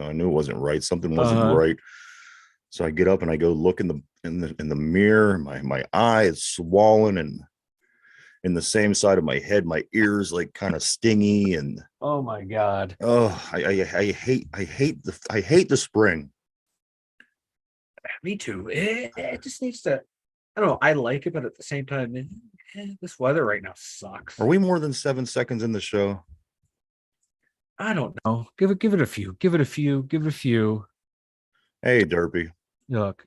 I knew it wasn't right. Something wasn't right. So I get up and I go look in the mirror. My eye is swollen, and in the same side of my head, my ears like kind of stingy, and oh my God. I hate the spring. Me too. It just needs to. I don't know. I like it, but at the same time, this weather right now sucks. Are we more than 7 seconds in the show? I don't know. Give it a few. Give it a few. Hey, Derpy. Look,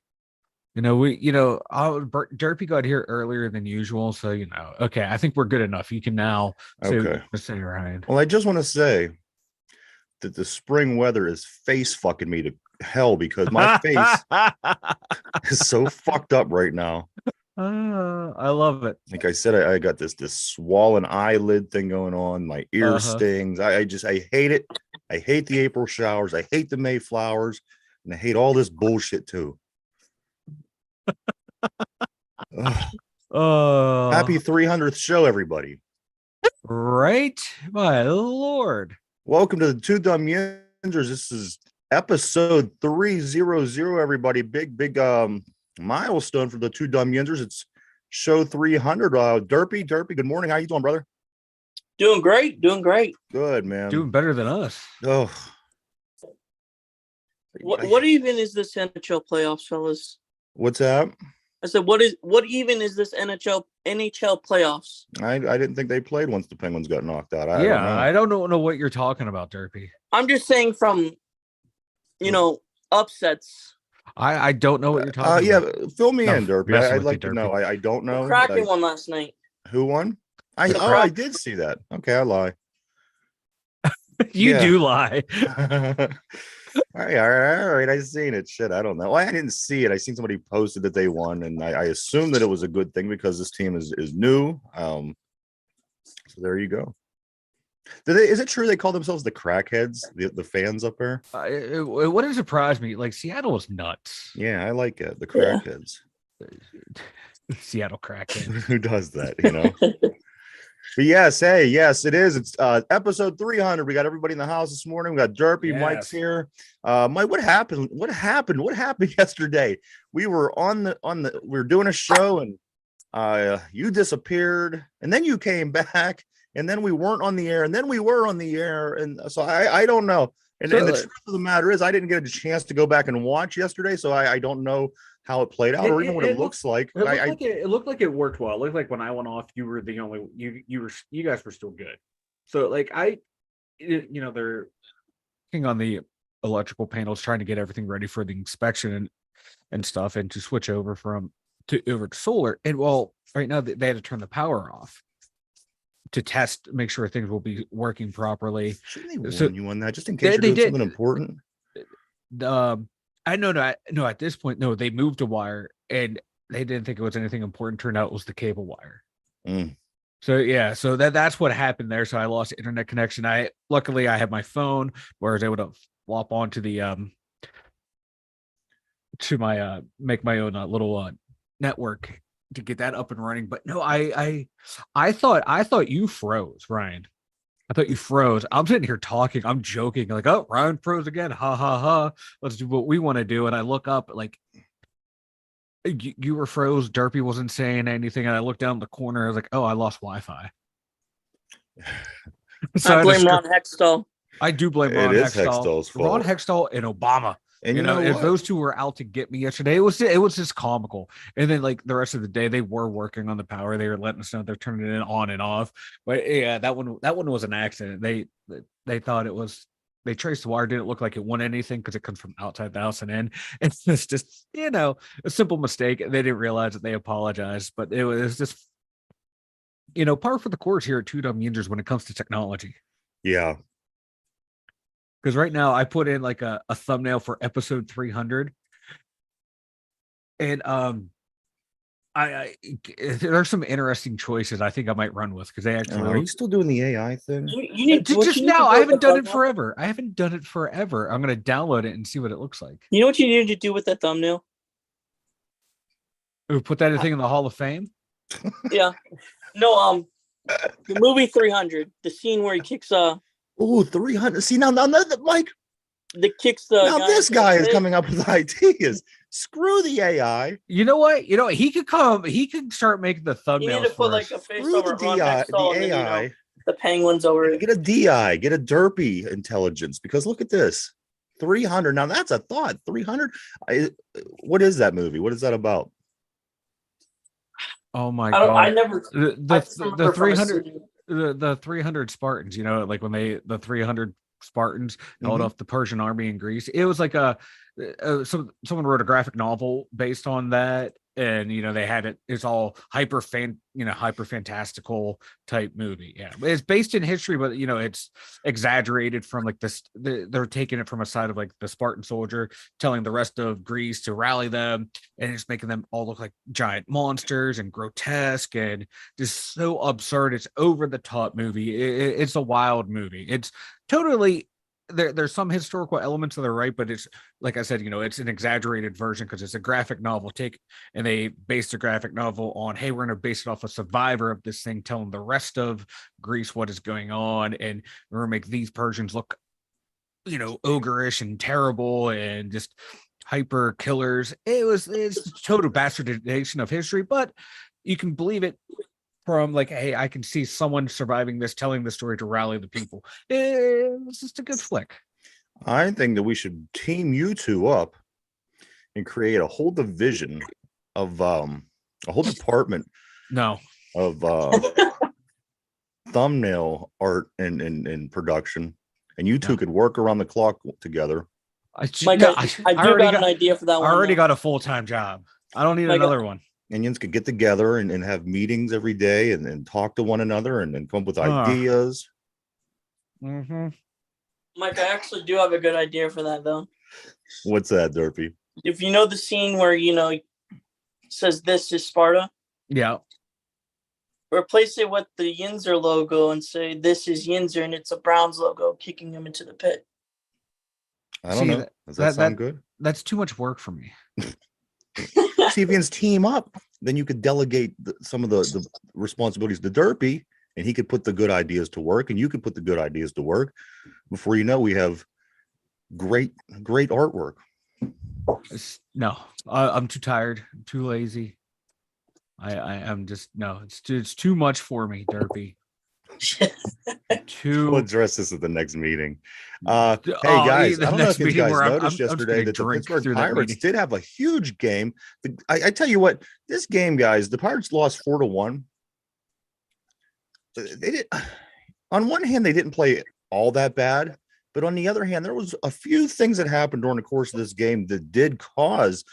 Derpy got here earlier than usual, so okay, I think we're good enough. You can now say Ryan. Well, I just want to say that the spring weather is face fucking me to hell because my face is so fucked up right now. I love it. Like I said, I got this swollen eyelid thing going on. My ear stings. I hate it. I hate the April showers. I hate the May flowers, and I hate all this bullshit too. Happy 300th show, everybody. Right, my lord. Welcome to the Two Dum Yinzers. This is episode 300, everybody. Big milestone for the Two Dum Yinzers. It's show 300. Derpy, good morning. How you doing, brother? Doing great. Good, man. Doing better than us. Oh. What even is this NHL playoffs, fellas? What's that? I said, what even is this NHL playoffs? I didn't think they played once the Penguins got knocked out. I don't know what you're talking about, Derpy. I'm just saying from, upsets. I don't know what you're talking about. Yeah, fill me in, Derpy. I'd like to know. I don't know. The Kraken won last night. Who won? I did see that. Okay, I lie. You do lie. All right. I seen it. Shit, I don't know. I didn't see it. I seen somebody posted that they won, and I assumed that it was a good thing because this team is new. So there you go. Is it true they call themselves the crackheads? The fans up there? It wouldn't surprise me. Like Seattle is nuts. Yeah, I like it. The crackheads. Seattle crackheads. Who does that? But yes, it is. It's episode 300. We got everybody in the house this morning. We got Derpy, yes. Mike's here. Mike, what happened? What happened yesterday? We were we were doing a show, and you disappeared, and then you came back, and then we weren't on the air, and then we were on the air, and so I don't know. And the truth of the matter is, I didn't get a chance to go back and watch yesterday, so I don't know how it played out or even what it looks like. It looked like it worked well. It looked like when I went off, you were the only you guys were still good. So like they're working on the electrical panels, trying to get everything ready for the inspection and stuff, and to switch over to solar. And well, right now they had to turn the power off to test, make sure things will be working properly. Shouldn't they warn you on that just in case you're doing something important? I know. No, at this point, no, they moved a wire and they didn't think it was anything important. Turned out it was the cable wire. So that's what happened there. So I lost internet connection. Luckily I had my phone where I was able to flop onto the to my make my own little network to get that up and running. But no, I thought you froze, Ryan. I thought you froze. I'm sitting here talking. I'm joking. Like, oh, Ryan froze again. Ha, ha, ha. Let's do what we want to do. And I look up, like, you were froze. Derpy wasn't saying anything. And I looked down the corner. I was like, oh, I lost Wi-Fi. So I blame Ron Hextall. I do blame Ron Hextall. Ron Hextall and Obama. And if those two were out to get me yesterday, it was just comical. And then like the rest of the day, they were working on the power. They were letting us know they're turning it on and off. But yeah, that one was an accident. They thought it was. They traced the wire. Didn't look like it won anything because it comes from outside the house and in. It's just a simple mistake. They didn't realize that. They apologized, but it was just par for the course here at Two Dum Yinzers when it comes to technology. Yeah. Because right now I put in like a thumbnail for episode 300, and I there's some interesting choices I think I might run with because they actually. Are you still doing the AI thing? You need just now. I haven't done it forever. I'm gonna download it and see what it looks like. You know what you need to do with that thumbnail? Put that thing in the Hall of Fame. Yeah. No. The movie 300, the scene where he kicks. Oh, 300. See now, Mike, the kicks the. Now this guy is coming up with ideas. Screw the AI. You know what? He could come. He could start making the thumbnails. You need to put like a face Screw over the AI. then, the penguins over it. Get a DI. Get a derpy intelligence, because look at this. 300. Now that's a thought. 300. What is that movie? What is that about? Oh my god! I never the 300 the 300 Spartans. Like when the 300 Spartans held off the Persian army in Greece. It was like someone wrote a graphic novel based on that, and they had it. It's all hyper fantastical type movie. Yeah, it's based in history, but it's exaggerated from like this. They're taking it from a side of like the Spartan soldier telling the rest of Greece to rally them, and it's making them all look like giant monsters and grotesque and just so absurd. It's over the top movie. It's a wild movie. It's totally. There's some historical elements that are right, but it's like I said, it's an exaggerated version because it's a graphic novel and they based a graphic novel on, hey, we're going to base it off a survivor of this thing telling the rest of Greece what is going on, and we're going to make these Persians look, ogreish and terrible and just hyper killers. It's total bastardization of history, but you can believe it. From like, hey, I can see someone surviving this, telling the story to rally the people. It's just a good flick. I think that we should team you two up and create a whole division of a whole department. No. Of thumbnail art and production, and you two could work around the clock together. I do got an idea for that one. I already got a full-time job. I don't need another one. Indians could get together and have meetings every day and talk to one another and come up with ideas. Mike, I actually do have a good idea for that, though. What's that, Derpy? If you know the scene where, it says, "This is Sparta." Yeah. Replace it with the Yinzer logo and say, "This is Yinzer," and it's a Browns logo kicking him into the pit. I don't know. Does that sound good? That's too much work for me. See, if you team up, then you could delegate some of the responsibilities to Derpy, and he could put the good ideas to work, and you could put the good ideas to work. Before you know, we have great artwork. No, I'm too tired. I'm too lazy. I'm just no. It's too much for me, Derpy. We'll address this at the next meeting. Hey guys, I don't know if you guys noticed yesterday that the Pittsburgh Pirates did have a huge game. I tell you what, this game, guys, the Pirates lost 4-1. They did. On one hand, they didn't play all that bad, but on the other hand, there was a few things that happened during the course of this game that did cause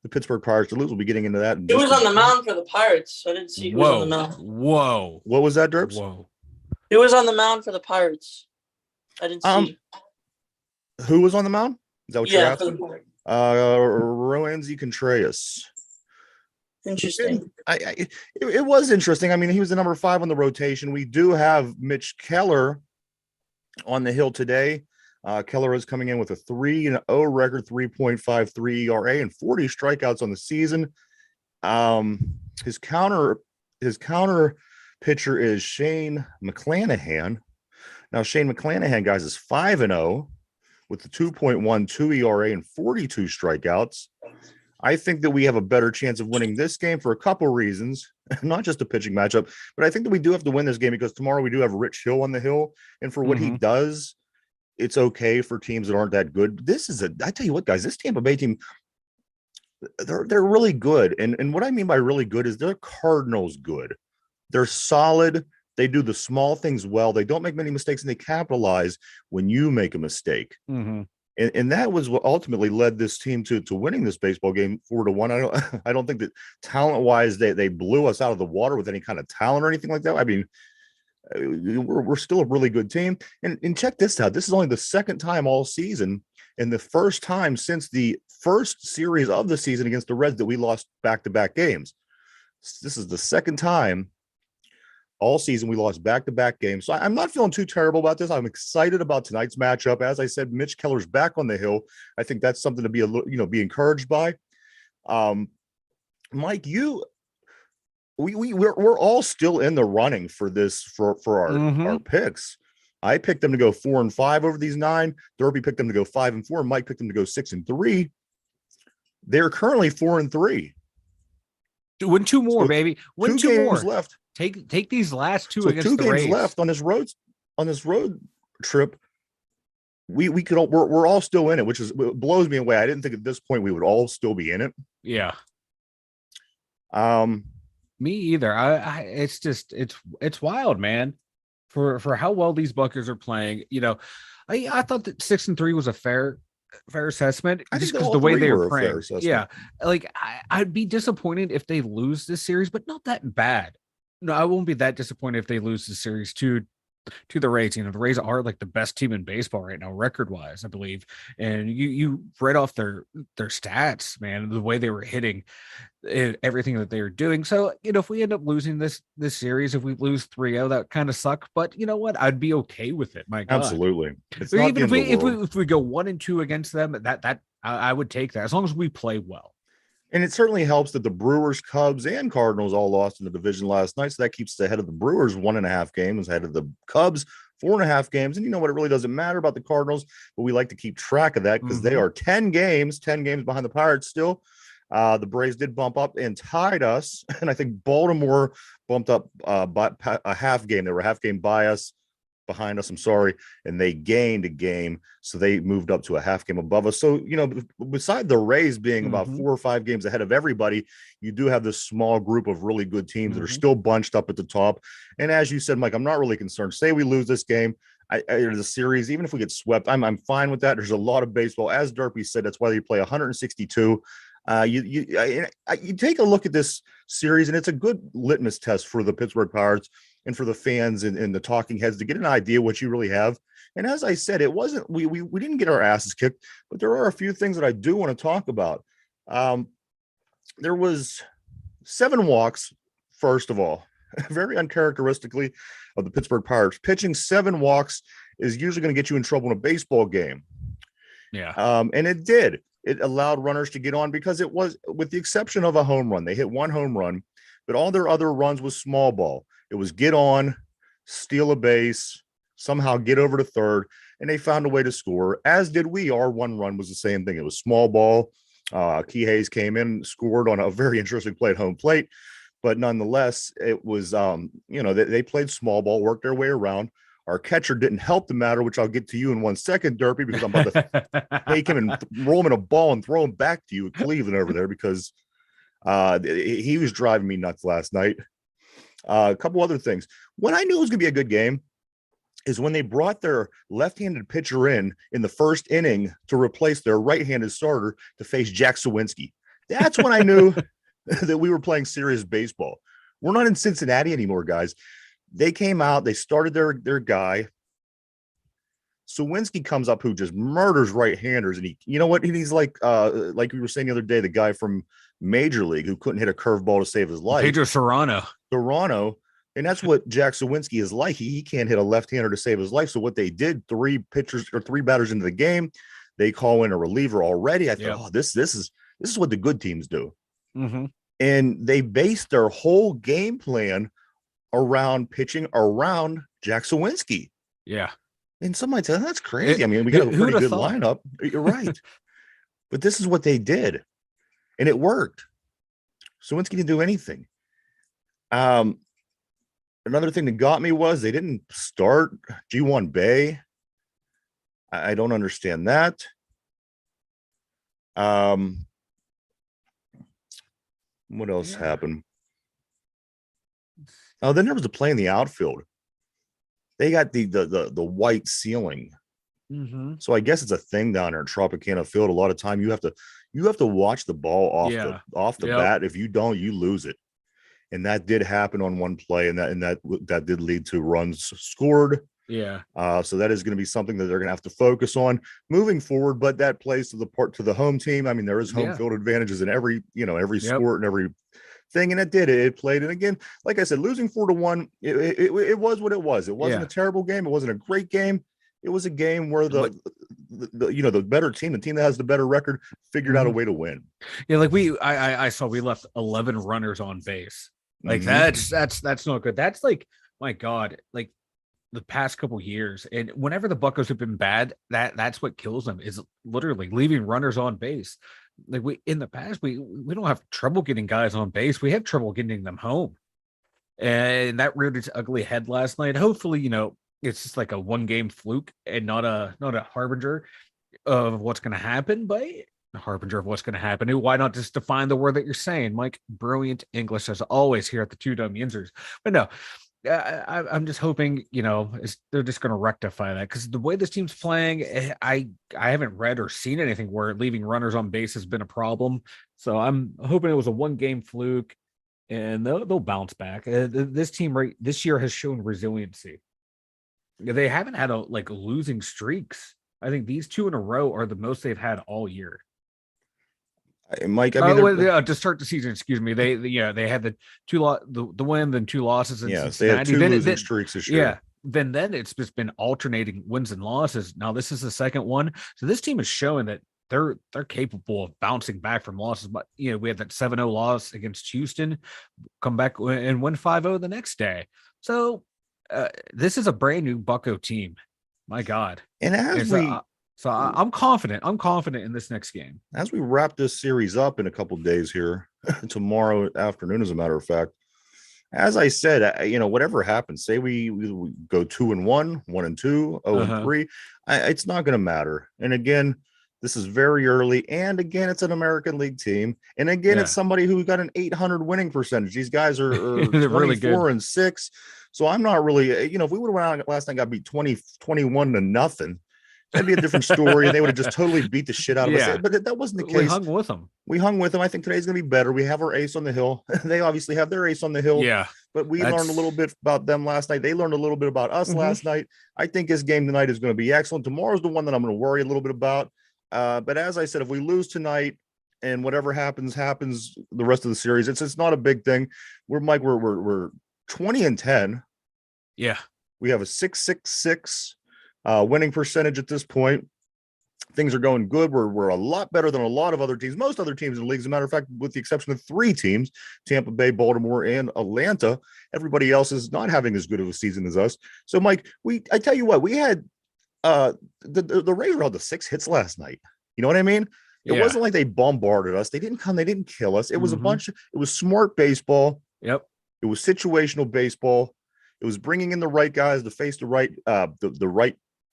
the Pittsburgh Pirates to lose. We'll be getting into that. He was on the mound for the Pirates. I didn't see who was on the mound. Whoa. What was that, Derps? Whoa. He was on the mound for the Pirates. I didn't see. Who was on the mound? Is that what you're asking? Roansy Contreras. Interesting. It was interesting. I mean, he was the number 5 on the rotation. We do have Mitch Keller on the hill today. Keller is coming in with a 3-0 record, 3.53 ERA, and 40 strikeouts on the season. His counter pitcher is Shane McClanahan. Now, Shane McClanahan, guys, is 5-0 with the 2.12 ERA and 42 strikeouts. I think that we have a better chance of winning this game for a couple reasons, not just a pitching matchup, but I think that we do have to win this game because tomorrow we do have Rich Hill on the hill. And for what he does, it's okay for teams that aren't that good. I tell you what, guys, this Tampa Bay team, they're really good. And what I mean by really good is they're Cardinals good. They're solid. They do the small things well. They don't make many mistakes, and they capitalize when you make a mistake. And that was what ultimately led this team to winning this baseball game 4-1. I don't think that talent-wise they blew us out of the water with any kind of talent or anything like that. I mean, we're still a really good team. And check this out. This is only the second time all season and the first time since the first series of the season against the Reds that we lost back-to-back games. This is the second time all season we lost back-to-back games. So I'm not feeling too terrible about this. I'm excited about tonight's matchup. As I said, Mitch Keller's back on the hill. I think that's something to be be encouraged by. Mike, we're all still in the running for this for our picks. I picked them to go 4-5 over these 9. Derpy picked them to go 5-4. Mike picked them to go 6-3. They're currently 4-3. Win 2 more, baby. Win 2 games more left. Take these last 2 against 2 the games Rays. left on this road trip. We're all still in it, which blows me away. I didn't think at this point we would all still be in it. Yeah. Me either. It's wild, man. For how well these Buckers are playing. I thought that 6-3 was a fair assessment just because the way they were playing. Yeah, like I'd be disappointed if they lose this series, but not that bad. No, I won't be that disappointed if they lose the series to the Rays. The Rays are like the best team in baseball right now, record wise, I believe. And you read off their stats, man, the way they were hitting, everything that they were doing. So, if we end up losing this series, if we lose 3-0, that kind of suck. But you know what? I'd be okay with it. My God. Absolutely. Even if we go 1-2 against them, that I would take that as long as we play well. And it certainly helps that the Brewers, Cubs, and Cardinals all lost in the division last night. So that keeps us ahead of the Brewers 1.5 games, ahead of the Cubs 4.5 games. And you know what? It really doesn't matter about the Cardinals, but we like to keep track of that because they are 10 games behind the Pirates still. The Braves did bump up and tied us. And I think Baltimore bumped up by a half game. They were a half game by us. Behind us, I'm sorry, and they gained a game, so they moved up to a half game above us. So, beside the Rays being about 4 or 5 games ahead of everybody, you do have this small group of really good teams that are still bunched up at the top. And as you said, Mike, I'm not really concerned. Say we lose this game, the series, even if we get swept, I'm fine with that. There's a lot of baseball, as Derpy said. That's why you play 162. You take a look at this series, and it's a good litmus test for the Pittsburgh Pirates and for the fans and the talking heads to get an idea what you really have. And as I said, it wasn't we didn't get our asses kicked, but there are a few things that I do want to talk about. There was 7 walks, first of all, very uncharacteristically of the Pittsburgh Pirates. Pitching 7 walks is usually going to get you in trouble in a baseball game. Yeah. And it did. It allowed runners to get on because it was, with the exception of a home run, they hit 1 home run, but all their other runs was small ball. It was get on, steal a base, somehow get over to third, and they found a way to score, as did we. Our 1 run was the same thing. It was small ball. Key Hayes came in, scored on a very interesting play at home plate, but nonetheless, it was, they played small ball, worked their way around. Our catcher didn't help the matter, which I'll get to you in 1 second, Derpy, because I'm about to take him and roll him in a ball and throw him back to you at Cleveland over there because he was driving me nuts last night. A couple other things. When I knew it was going to be a good game is when they brought their left-handed pitcher in the first inning to replace their right-handed starter to face Jack Sawinski. That's when I knew that we were playing serious baseball. We're not in Cincinnati anymore, guys. They came out, they started their guy. Sawinski comes up, who just murders right-handers, and he's like we were saying the other day, the guy from Major League who couldn't hit a curveball to save his life. Pedro Serrano, and that's what Jack Sawinski is like. He can't hit a left-hander to save his life. So what they did, 3 batters into the game, they call in a reliever already. I thought, this is what the good teams do, and they based their whole game plan around pitching around Jack Sawinski. Yeah. And some might say that's crazy. I mean, we got a pretty good lineup. You're right. But this is what they did. And it worked. Sawinski didn't do anything. Another thing that got me was they didn't start G1 Bay. I don't understand that. What else happened? Oh, then there was a play in the outfield. They got the white ceiling. So I guess it's a thing down there in Tropicana Field. A lot of time you have to watch the ball off the bat. If you don't, you lose it. And that did happen on one play, and that did lead to runs scored. Yeah. So that is going to be something that they're going to have to focus on moving forward. But that plays to the home team. I mean, there is home field advantages in every sport and every thing, and it played. And again, like I said, losing 4-1, it was what it was. It wasn't a terrible game. It wasn't a great game. It was a game where the better team, the team that has the better record, figured out a way to win. Yeah, like I saw we left 11 runners on base. Like that's not good. That's like, my God, like the past couple years, and whenever the Buccos have been bad, that's what kills them, is literally leaving runners on base. Like in the past, we don't have trouble getting guys on base. We have trouble getting them home. And that reared its ugly head last night. Hopefully, it's just like a one-game fluke and not a harbinger of what's going to happen, but a harbinger of what's going to happen. Why not just define the word that you're saying, Mike? Brilliant English as always here at the Two Dum Yinzers. But no, I'm just hoping, they're just going to rectify that, because the way this team's playing, I haven't read or seen anything where leaving runners on base has been a problem. So I'm hoping it was a one-game fluke, and they'll bounce back. This team this year has shown resiliency. They haven't had losing streaks. I think these 2 in a row are the most they've had all year. Mike, to start the season, excuse me, they had the win, then 2 losses in Cincinnati. They had 2 losing streaks this year. Yeah, then it's just been alternating wins and losses. Now this is the second one, so this team is showing that they're capable of bouncing back from losses. But we had that 7-0 loss against Houston, come back and win 5-0 the next day. So this is a brand new Bucco team. My God. And I'm confident. I'm confident in this next game. As we wrap this series up in a couple of days here, tomorrow afternoon, as a matter of fact, as I said, whatever happens, say we go 2-1, 1-2, 0-3, it's not going to matter. And again, this is very early. And again, it's an American League team. And again, it's somebody who got an 800 winning percentage. These guys are 24-6. So I'm not really, if we would have went out last night, got beat 21-0, that'd be a different story. And they would have just totally beat the shit out of us. But that wasn't the case. We hung with them. I think today's going to be better. We have our ace on the hill. They obviously have their ace on the hill. Yeah. But we learned a little bit about them last night. They learned a little bit about us last night. I think this game tonight is going to be excellent. Tomorrow's the one that I'm going to worry a little bit about. But as I said, if we lose tonight and whatever happens the rest of the series, it's not a big thing. We're 20-10. Yeah. We have a 6.66 winning percentage at this point. Things are going good. We're a lot better than a lot of other teams. Most other teams in the league, as a matter of fact, with the exception of 3 teams, Tampa Bay, Baltimore, and Atlanta. Everybody else is not having as good of a season as us. So, Mike, I tell you what, we had the Rays had the 6 hits last night. You know what I mean? It wasn't like they bombarded us. They didn't come. They didn't kill us. It was it was smart baseball. Yep. It was situational baseball. It was bringing in the right guys to face the right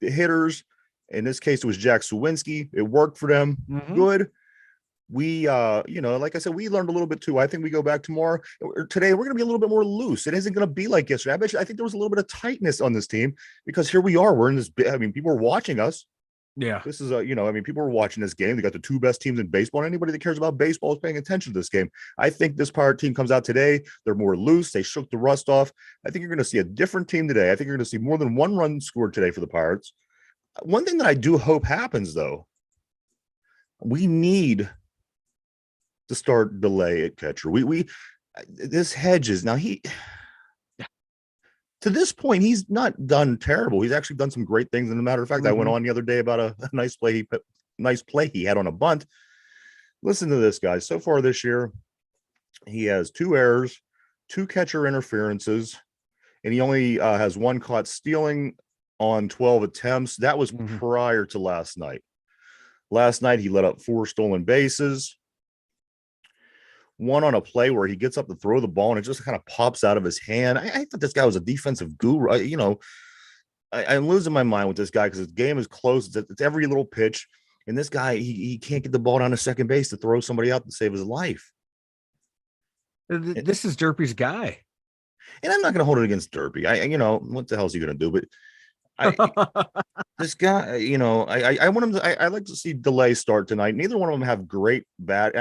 hitters. In this case, it was Jack Suwinski. It worked for them. Good. We, like I said, we learned a little bit too. I think we go back tomorrow or today. We're going to be a little bit more loose. It isn't going to be like yesterday. I think there was a little bit of tightness on this team because here we are. We're in this. People are watching us. Yeah. This is people are watching this game. They got the 2 best teams in baseball. And anybody that cares about baseball is paying attention to this game. I think this Pirate team comes out today. They're more loose. They shook the rust off. I think you're going to see a different team today. I think you're going to see more than 1 run scored today for the Pirates. One thing that I do hope happens, though, we need to start delay at catcher. This Hedges now to this point he's not done terrible. He's actually done some great things. And as a matter of fact, I went on the other day about a nice play he had on a bunt. Listen to this, guys. So far this year, he has 2 errors, 2 catcher interferences, and he only has 1 caught stealing on 12 attempts. That was prior to last night. Last night, he let up 4 stolen bases. 1 on a play where he gets up to throw the ball and it just kind of pops out of his hand. I thought this guy was a defensive guru. I'm losing my mind with this guy because his game is close. It's every little pitch. And this guy, he can't get the ball down to second base to throw somebody out to save his life. This is Derpy's guy. And I'm not going to hold it against Derpy. What the hell is he going to do? But this guy, I want him to, I like to see delay start tonight. Neither one of them have great bat.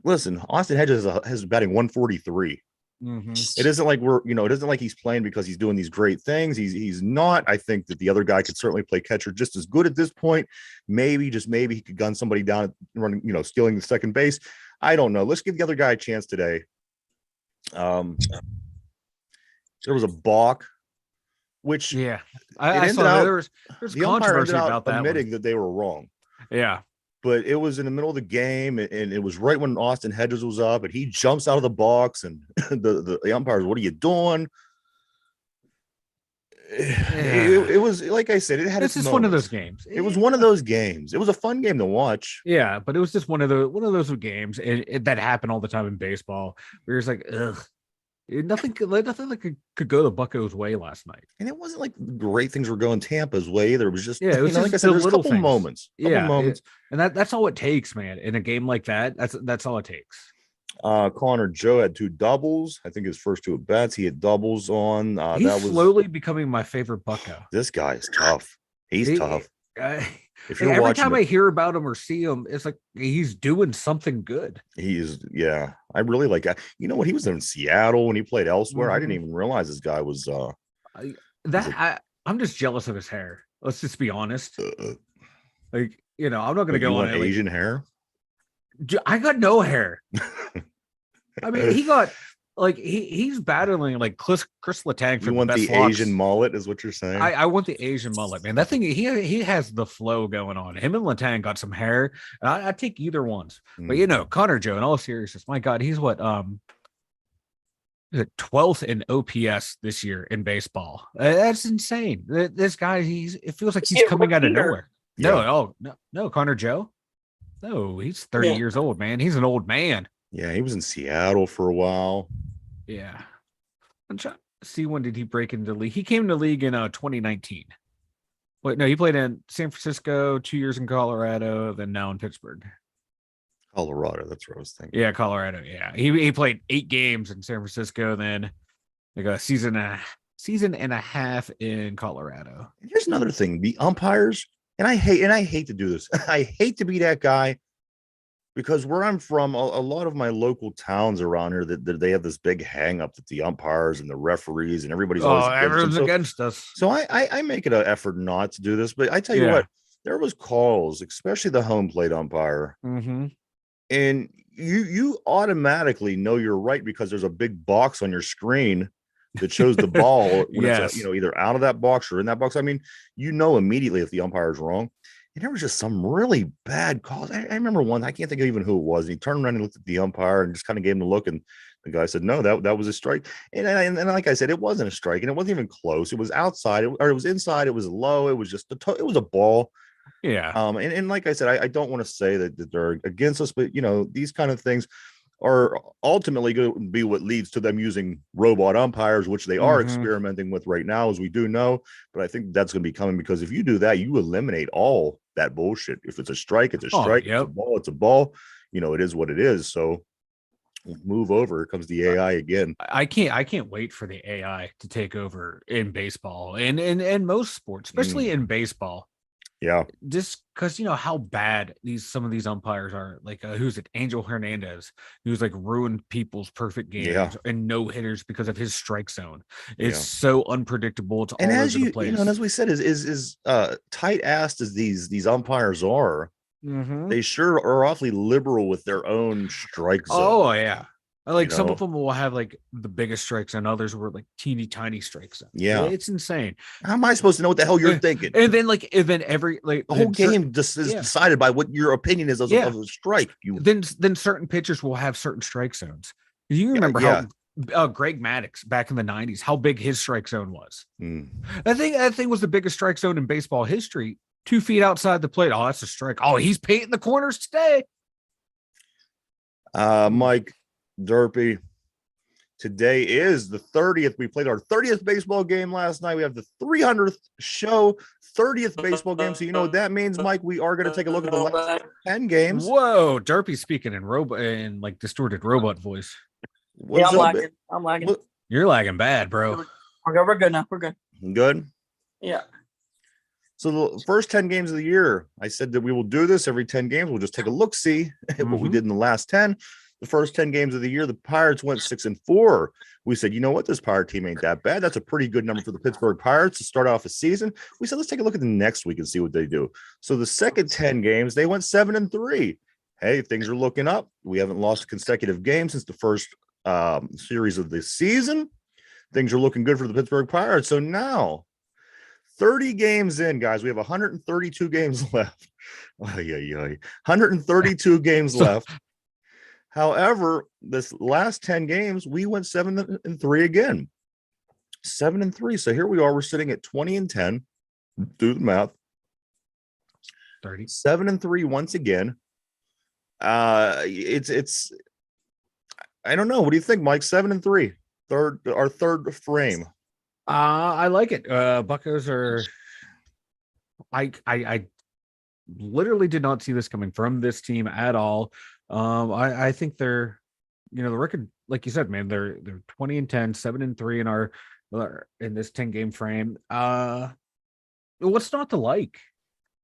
Listen, Austin Hedges has batting 143. It isn't like it isn't like he's playing because he's doing these great things. He's not. I think that the other guy could certainly play catcher just as good at this point. Maybe, just maybe, he could gun somebody down, running, stealing the second base. I don't know. Let's give the other guy a chance today. There was a balk, which I saw there's the controversy about that. Admitting that they were wrong. Yeah. But it was in the middle of the game, and it was right when Austin Hedges was up, and he jumps out of the box, and the umpires, what are you doing? it was like I said, it had its just one of those games. It was one of those games. It was a fun game to watch. Yeah, but it was just one of those games that happen all the time in baseball. Where it's like, ugh, nothing that could go the Buccos' way last night. And it wasn't like great things were going Tampa's way either. It was just, it was just like I said, there's a couple moments. And that's all it takes, man. In a game like that, that's all it takes. Connor Joe had 2 doubles. I think his first 2 at bats, he had doubles on. He's slowly becoming my favorite Bucco. This guy is tough. He's tough. If you're every time I hear about him or see him, it's like he's doing something good. He is, yeah. I really like that. You know what? He was in Seattle when he played elsewhere. I didn't even realize this guy was. I'm just jealous of his hair. Let's just be honest. I'm not going to go on Asian hair. I got no hair. I mean, he got he's battling like Chris Letang for you want the Asian mullet, is what you're saying? I want the Asian mullet, man. That thing he has the flow going on. Him and Letang got some hair. I'd take either ones. But Connor Joe, in all seriousness, my God, he's what 12th in OPS this year in baseball. That's insane. This guy, it feels like he's coming out of nowhere. Yeah. No, Connor Joe. No, he's 30 years old, man. He's an old man. Yeah, he was in Seattle for a while. Yeah. I'm trying to see, when did he break into the league? He came to the league in 2019. Wait, no, he played in San Francisco, 2 years in Colorado, then now in Pittsburgh. Colorado, that's what I was thinking. Yeah, Colorado. Yeah. He played 8 games in San Francisco, then like a season and a half in Colorado. And here's another thing. The umpires, and I hate to do this. I hate to be that guy, because where I'm from, a lot of my local towns around here, that they have this big hang up that the umpires and the referees and everybody's always against us. So I make it an effort not to do this, but I tell you what, there was calls, especially the home plate umpire, and you automatically know you're right because there's a big box on your screen that shows the ball when it's either out of that box or in that box. I mean, immediately if the umpire is wrong. And there was just some really bad calls. I remember one, I can't think of even who it was. He turned around and looked at the umpire and just kind of gave him a look. And the guy said, no, that was a strike. And like I said, it wasn't a strike and it wasn't even close. It was outside or it was inside. It was low. It was just, it was a ball. Yeah. And like I said, I don't want to say that they're against us, but these kind of things are ultimately going to be what leads to them using robot umpires, which they are experimenting with right now, as we do know. But I think that's going to be coming, because if you do that, you eliminate all that bullshit. If it's a strike, it's a strike. Yep. It's a ball, it's a ball. It is what it is. So move over. Here comes the AI again. I can't wait for the AI to take over in baseball and most sports, especially in baseball. Yeah, just because how bad some of these umpires are. Like who's it? Angel Hernandez, who's like ruined people's perfect games and no hitters because of his strike zone. It's so unpredictable. It's all over the place. And as we said, is tight-assed as these umpires are, they sure are awfully liberal with their own strike zone. Oh yeah. Like some of them will have like the biggest strikes, and others were like teeny tiny strikes. Yeah, it's insane. How am I supposed to know what the hell you're thinking? And then every the whole game just is decided by what your opinion is of a strike. Then certain pitchers will have certain strike zones. You remember how Greg Maddux back in the 90s, how big his strike zone was? I think that thing was the biggest strike zone in baseball history. 2 feet outside the plate. Oh, that's a strike. Oh, he's painting the corners today. Mike Derpy, today is the 30th. We played our 30th baseball game last night. We have the 300th show, 30th baseball game. So you know what that means, Mike. We are going to take a look at the last 10 games. Whoa, Derpy speaking in like distorted robot voice. I'm lagging. You're lagging bad, bro. We're good now. We're good. Good? Yeah. So the first 10 games of the year, I said that we will do this every 10 games. We'll just take a look-see at what we did in the last 10. The first 10 games of the year, the Pirates went 6-4. We said, you know what? This Pirate team ain't that bad. That's a pretty good number for the Pittsburgh Pirates to start off a season. We said, let's take a look at the next week and see what they do. So the second 10 games, they went 7-3. Hey, things are looking up. We haven't lost a consecutive game since the first series of the season. Things are looking good for the Pittsburgh Pirates. So now, 30 games in, guys, we have 132 games left. 132 games left. However, this last 10 games, we went 7-3 again. 7-3. So here we are. We're sitting at 20-10. Do the math. 30. 7-3 once again. It's. I don't know. What do you think, Mike? 7-3. Our third frame. I like it. Buccos are. I literally did not see this coming from this team at all. I think they're, the record, like you said, man, they're 20-10, 7-3 in this 10-game frame. What's not to like?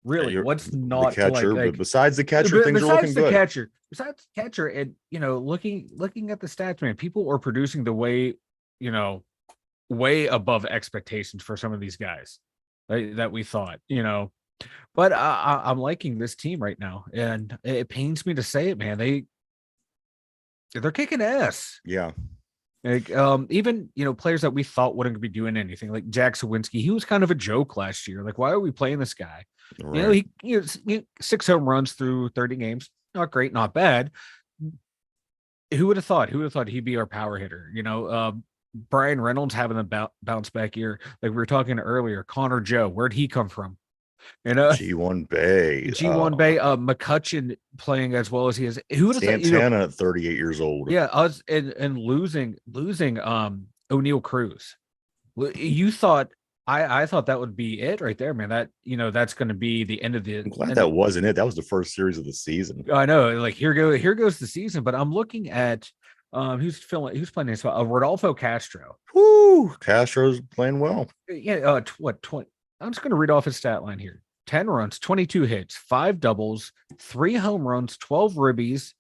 Really, what's not the catcher, to like? But besides the catcher, things are looking good. Besides the catcher, and looking at the stats, man, people are producing the way, way above expectations for some of these guys that we thought, But I'm liking this team right now, and it pains me to say it, man. They're kicking ass. Yeah. Like, even players that we thought wouldn't be doing anything, like Jack Sawinski, he was kind of a joke last year. Like, why are we playing this guy? Right. He 6 home runs through 30 games. Not great, not bad. Who would have thought? He'd be our power hitter? Brian Reynolds having a bounce back year, like we were talking earlier. Connor Joe, where'd he come from? G1 Bay. McCutcheon playing as well as he is. Who does Santana at 38 years old? Yeah, us and losing O'Neal Cruz. You thought I thought that would be it right there, man. That that's going to be the end of the. I'm glad that wasn't it. That was the first series of the season. I know, like here goes the season. But I'm looking at who's playing this spot. Rodolfo Castro. Whoo, Castro's playing well. Yeah, 20. I'm just going to read off his stat line here. 10 runs, 22 hits, 5 doubles, 3 home runs, 12 ribbies,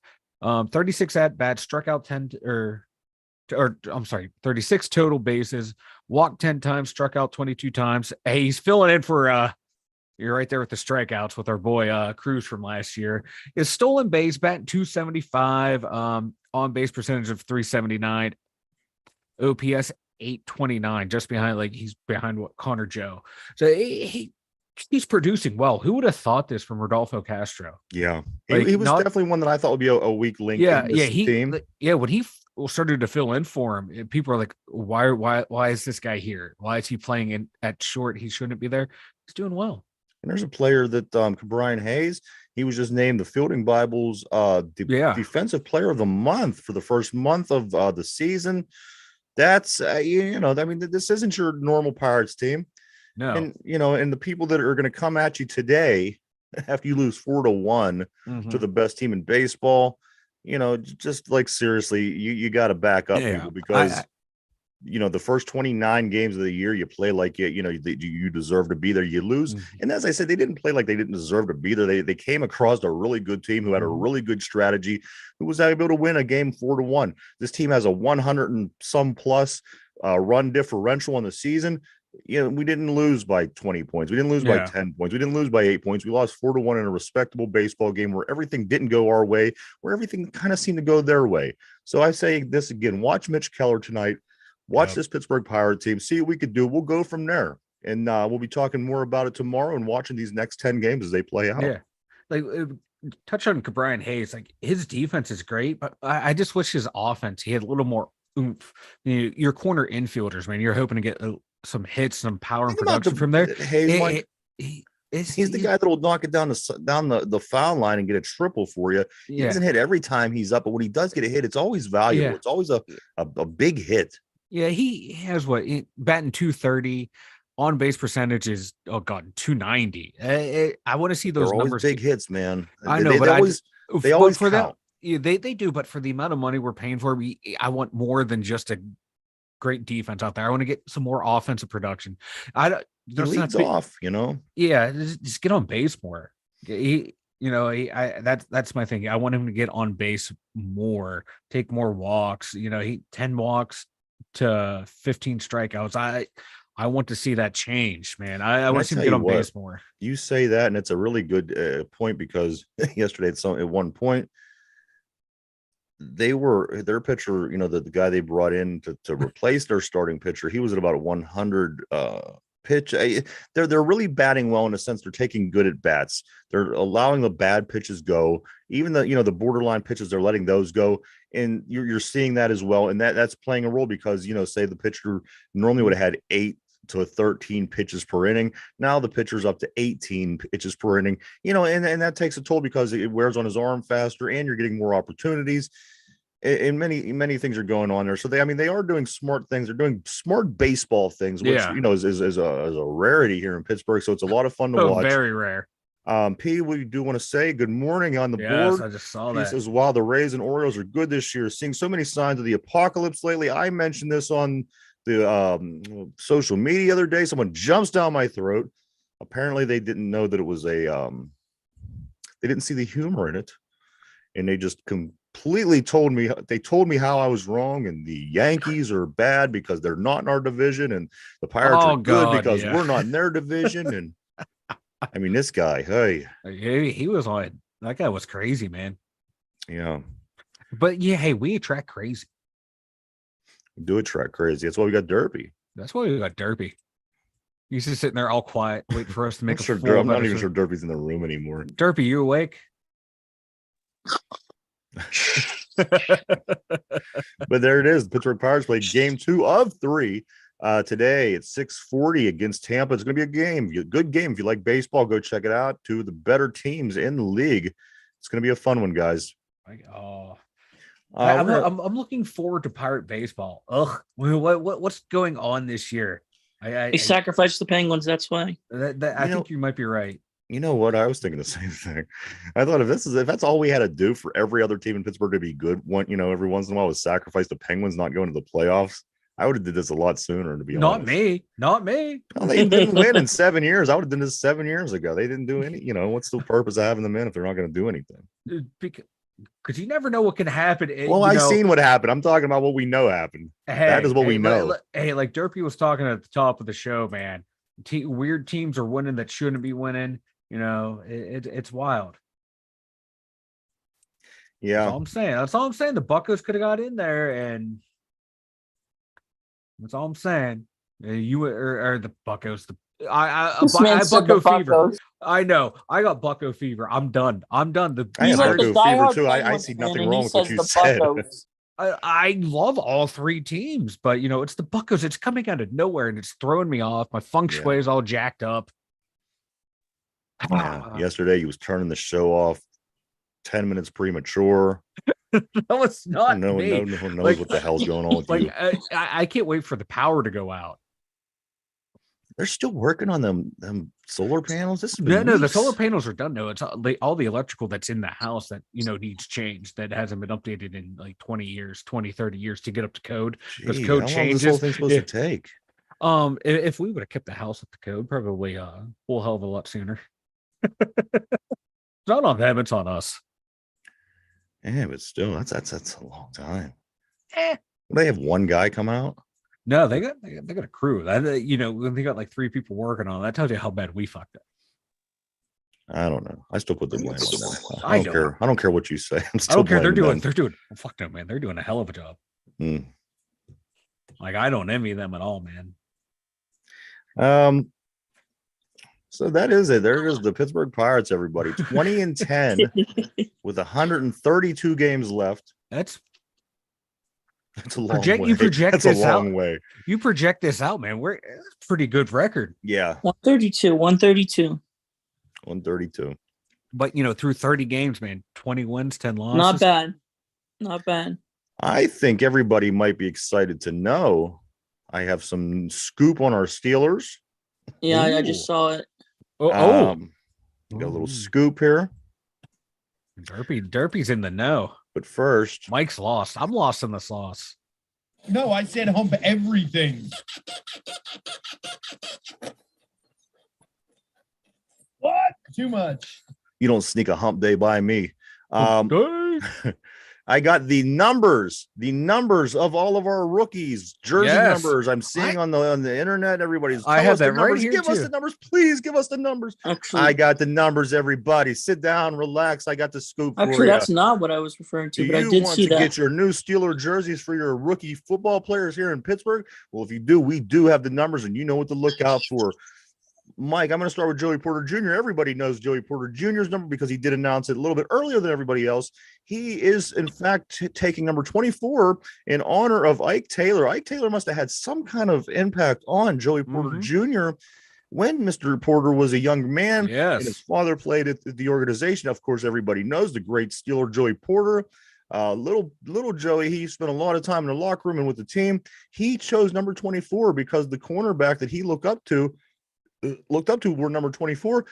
36 at-bats, struck out 10 36 total bases, walked 10 times, struck out 22 times. Hey, he's filling in for you're right there with the strikeouts with our boy Cruz from last year. His stolen base, batting .275, on base percentage of .379, OPS 829, just behind, he's behind what Connor Joe. So he's producing well. Who would have thought this from Rodolfo Castro? Yeah, he was definitely one that I thought would be a weak link. In this team. When he started to fill in for him, people are like, why is this guy here? Why is he playing in at short? He shouldn't be there. He's doing well. And there's a player that Brian Hayes, he was just named the Fielding Bible's defensive player of the month for the first month of the season. That's this isn't your normal Pirates team. No. And and the people that are going to come at you today after you lose 4-1 to the best team in baseball, just like seriously, you got to back up people, because the first 29 games of the year you play like you deserve to be there. You lose, and as I said, they didn't play like they didn't deserve to be there. They came across a really good team who had a really good strategy, who was able to win a game 4-1. This team has a 100 and some plus run differential in the season. We didn't lose by 20 points. We didn't lose by 10 points. We didn't lose by 8 points. We lost 4-1 in a respectable baseball game where everything didn't go our way, where everything kind of seemed to go their way. So I say this again: watch Mitch Keller tonight. Watch this Pittsburgh Pirate team. See what we could do. We'll go from there, and we'll be talking more about it tomorrow and watching these next 10 games as they play out. Yeah, touch on Brian Hayes. His defense is great, but I just wish his offense, he had a little more oomph. Your corner infielders, man, you're hoping to get some hits, some power and production from there. Hayes, he's the guy that will knock it down the foul line and get a triple for you. He doesn't hit every time he's up, but when he does get a hit, it's always valuable. It's always a big hit. Yeah, he has batting .230, on base percentage is 290. I want to see those numbers. Big hits, man. I know, they always for count. They do, but for the amount of money we're paying for, I want more than just a great defense out there. I want to get some more offensive production. He leads off, Yeah, just get on base more. That's my thing. I want him to get on base more, take more walks. 10 walks to 15 strikeouts. I want to see that change, man. I want to see him get on base more. You say that, and it's a really good point, because yesterday at one point, their pitcher, the guy they brought in to replace their starting pitcher, he was at about 100 pitch. They're really batting well in a sense. They're taking good at bats. They're allowing the bad pitches go. Even the borderline pitches, they're letting those go. And you're seeing that as well. And that's playing a role because, say the pitcher normally would have had 8 to 13 pitches per inning. Now the pitcher's up to 18 pitches per inning, and that takes a toll because it wears on his arm faster and you're getting more opportunities. And many things are going on there. So they are doing smart things. They're doing smart baseball things, which is a rarity here in Pittsburgh. So it's a lot of fun to watch. Very rare. P, we do want to say good morning on the board. I just saw P that. says, while the Rays and Orioles are good this year, seeing so many signs of the apocalypse lately. I mentioned this on the social media the other day. Someone jumps down my throat. Apparently they didn't know that it was they didn't see the humor in it, and they just completely told me how I was wrong, and the Yankees are bad because they're not in our division, and the Pirates are good because we're not in their division. And this guy, hey, he was on. That guy was crazy, man. Yeah, but hey, we attract crazy. We do attract crazy. That's why we got Derpy. That's why we got Derpy. He's just sitting there all quiet, waiting for us to make I'm not even sure Derpy's in the room anymore. Derpy, you awake? But there it is. The Pittsburgh Pirates played game 2 of 3 today at 6:40 against Tampa. It's going to be a good game. If you like baseball, go check it out. 2 of the better teams in the league. It's going to be a fun one, guys. I'm looking forward to Pirate baseball. Ugh, what's going on this year? They sacrificed the Penguins. That's why. I think you might be right. You know what? I was thinking the same thing. I thought if that's all we had to do for every other team in Pittsburgh to be good, every once in a while was sacrifice the Penguins not going to the playoffs, I would have did this a lot sooner, to be honest. Not me. Well, they didn't win in 7 years. I would have done this 7 years ago. They didn't do any, what's the purpose of having them in if they're not going to do anything? Because you never know what can happen. I've seen what happened. I'm talking about what we know happened. That is what we know. Like Derpy was talking at the top of the show, man. Weird teams are winning that shouldn't be winning. It's wild. Yeah, that's all I'm saying. The Buccos could have got in there, and that's all I'm saying. You or the Buccos. I Bucko fever. I know. I got Bucko fever. I'm done. I have Bucko fever too. I see nothing wrong with what you said. I love all 3 teams, but it's the Buccos. It's coming out of nowhere and it's throwing me off. My feng shui is all jacked up. Yeah. Yesterday he was turning the show off 10 minutes premature. No, it's not. No one knows what the hell's going on with you. I can't wait for the power to go out. They're still working on them solar panels. No, the solar panels are done. No, it's all the electrical that's in the house that needs changed, that hasn't been updated in like 20 years, 20, 30 years to get up to code. Because code changes. How long is this whole thing supposed to take? If we would have kept the house up to code, probably a whole hell of a lot sooner. It's not on them, it's on us. Yeah, but still, that's a long time. They have one guy come out. No, they got a crew. They got like 3 people working on it. That tells you how bad we fucked it. I don't know. I still put the blame on them. I don't care. I don't care what you say. I don't care. They're doing. Fuck no, man. They're doing a hell of a job. Like, I don't envy them at all, man. So that is it. There it is. The Pittsburgh Pirates, everybody. 20-10 with 132 games left. That's a long way. That's a long way. You project this out, man. That's a pretty good record. Yeah. 132. But through 30 games, man, 20 wins, 10 losses. Not bad. I think everybody might be excited to know I have some scoop on our Steelers. Yeah, I just saw it. Got a little scoop here. Derpy's in the know. But first, Mike's lost. I'm lost in the sauce. No, I said hump everything. What? Too much. You don't sneak a hump day by me. I got the numbers of all of our rookies, jersey numbers. I'm seeing on the internet. Everybody's. I have that right here. Give us the numbers, please. Give us the numbers. Actually, I got the numbers. Everybody, sit down, relax. I got the scoop. Actually, that's not what I was referring to. But I did see that. Get your new Steeler jerseys for your rookie football players here in Pittsburgh? Well, if you do, we do have the numbers, and you know what to look out for. Mike, I'm going to start with Joey Porter Jr. Everybody knows Joey Porter Jr.'s number because he did announce it a little bit earlier than everybody else. He is, in fact, taking number 24 in honor of Ike Taylor. Ike Taylor must have had some kind of impact on Joey Porter Jr. when Mr. Porter was a young man. Yes. And his father played at the organization. Of course, everybody knows the great Steeler Joey Porter. Little Joey, he spent a lot of time in the locker room and with the team. He chose number 24 because the cornerback that he looked up to were number 24.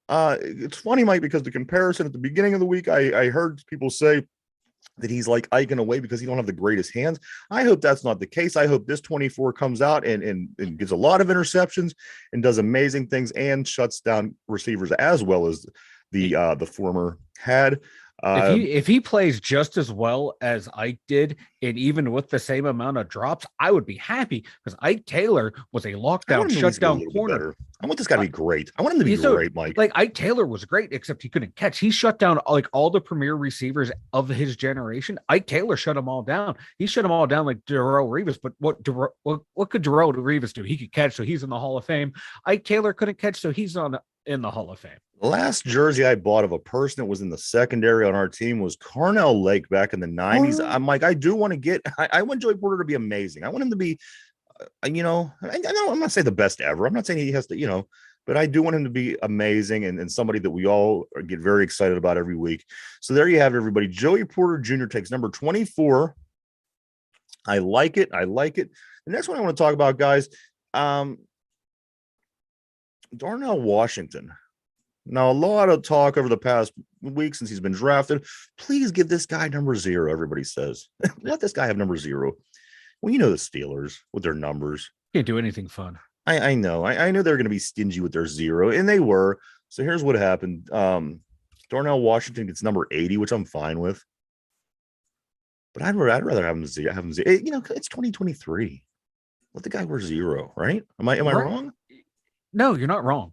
It's funny, Mike, because the comparison at the beginning of the week, I heard people say that he's like Ike in a way because he don't have the greatest hands. I hope that's not the case. I hope this 24 comes out and gets a lot of interceptions and does amazing things and shuts down receivers as well as the former had. If he plays just as well as Ike did, and even with the same amount of drops, I would be happy because Ike Taylor was a lockdown, shutdown corner. I want this guy to be great. I want him to be great, Mike. Like Ike Taylor was great, except he couldn't catch. He shut down like all the premier receivers of his generation. Ike Taylor shut them all down. He shut them all down like Darrelle Revis. But what could Darrelle Revis do? He could catch, so he's in the Hall of Fame. Ike Taylor couldn't catch, so he's in the Hall of Fame. The last jersey I bought of a person that was in the secondary on our team was Carnell Lake back in the 90s. I'm like, I do want to get, I want Joey Porter to be amazing. I want him to be, I know I'm not saying the best ever. I'm not saying he has to, but I do want him to be amazing and somebody that we all get very excited about every week. So there you have it, everybody. Joey Porter Jr. takes number 24. I like it. The next one I want to talk about, guys, Darnell Washington. Now, a lot of talk over the past week since he's been drafted. Please give this guy number 0, everybody says. Let this guy have number 0. Well, you know the Steelers with their numbers. Can't do anything fun. I know. I knew they were going to be stingy with their 0, and they were. So here's what happened. Darnell Washington gets number 80, which I'm fine with. But I'd rather have him 0. It's 2023. Let the guy wear 0, right? Am I wrong? No, you're not wrong.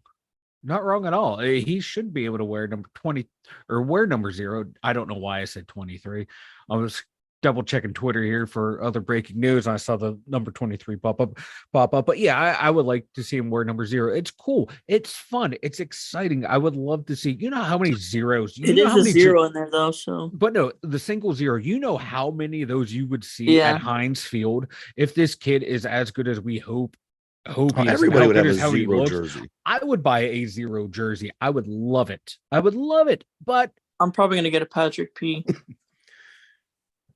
Not wrong at all. He should be able to wear number 20 or wear number 0. I don't know why I said 23. I was double checking Twitter here for other breaking news. I saw the number 23 pop up. But yeah, I would like to see him wear number 0. It's cool. It's fun. It's exciting. I would love to see, how many zeros. It is a 0 in there though. So, but no, the single 0, how many of those you would see at Heinz Field if this kid is as good as we hope everybody would have a 0 jersey. I would buy a 0 jersey. I would love it. But I'm probably going to get a Patrick P.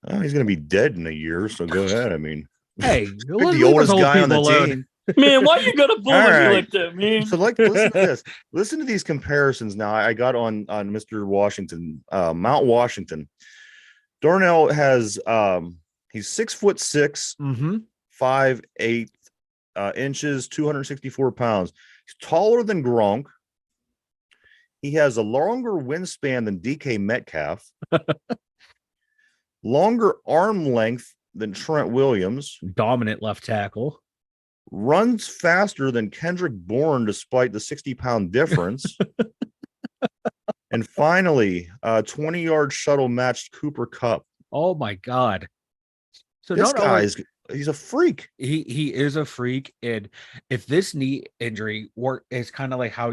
He's going to be dead in a year, so go ahead. I mean, hey, the oldest guy on the team. Man, why you going to bully me like that, man? So, listen to this. Listen to these comparisons. Now, I got on Mr. Washington, Mount Washington. Darnell has he's 6'6", 5'8" inches, 264 pounds. He's taller than Gronk. He has a longer wingspan than DK Metcalf. Longer arm length than Trent Williams. Dominant left tackle. Runs faster than Kendrick Bourne despite the 60-pound difference. And finally, 20-yard shuttle matched Cooper Kupp. Oh my God. So this guy he's a freak. He is a freak. And if this knee injury is kind of like how,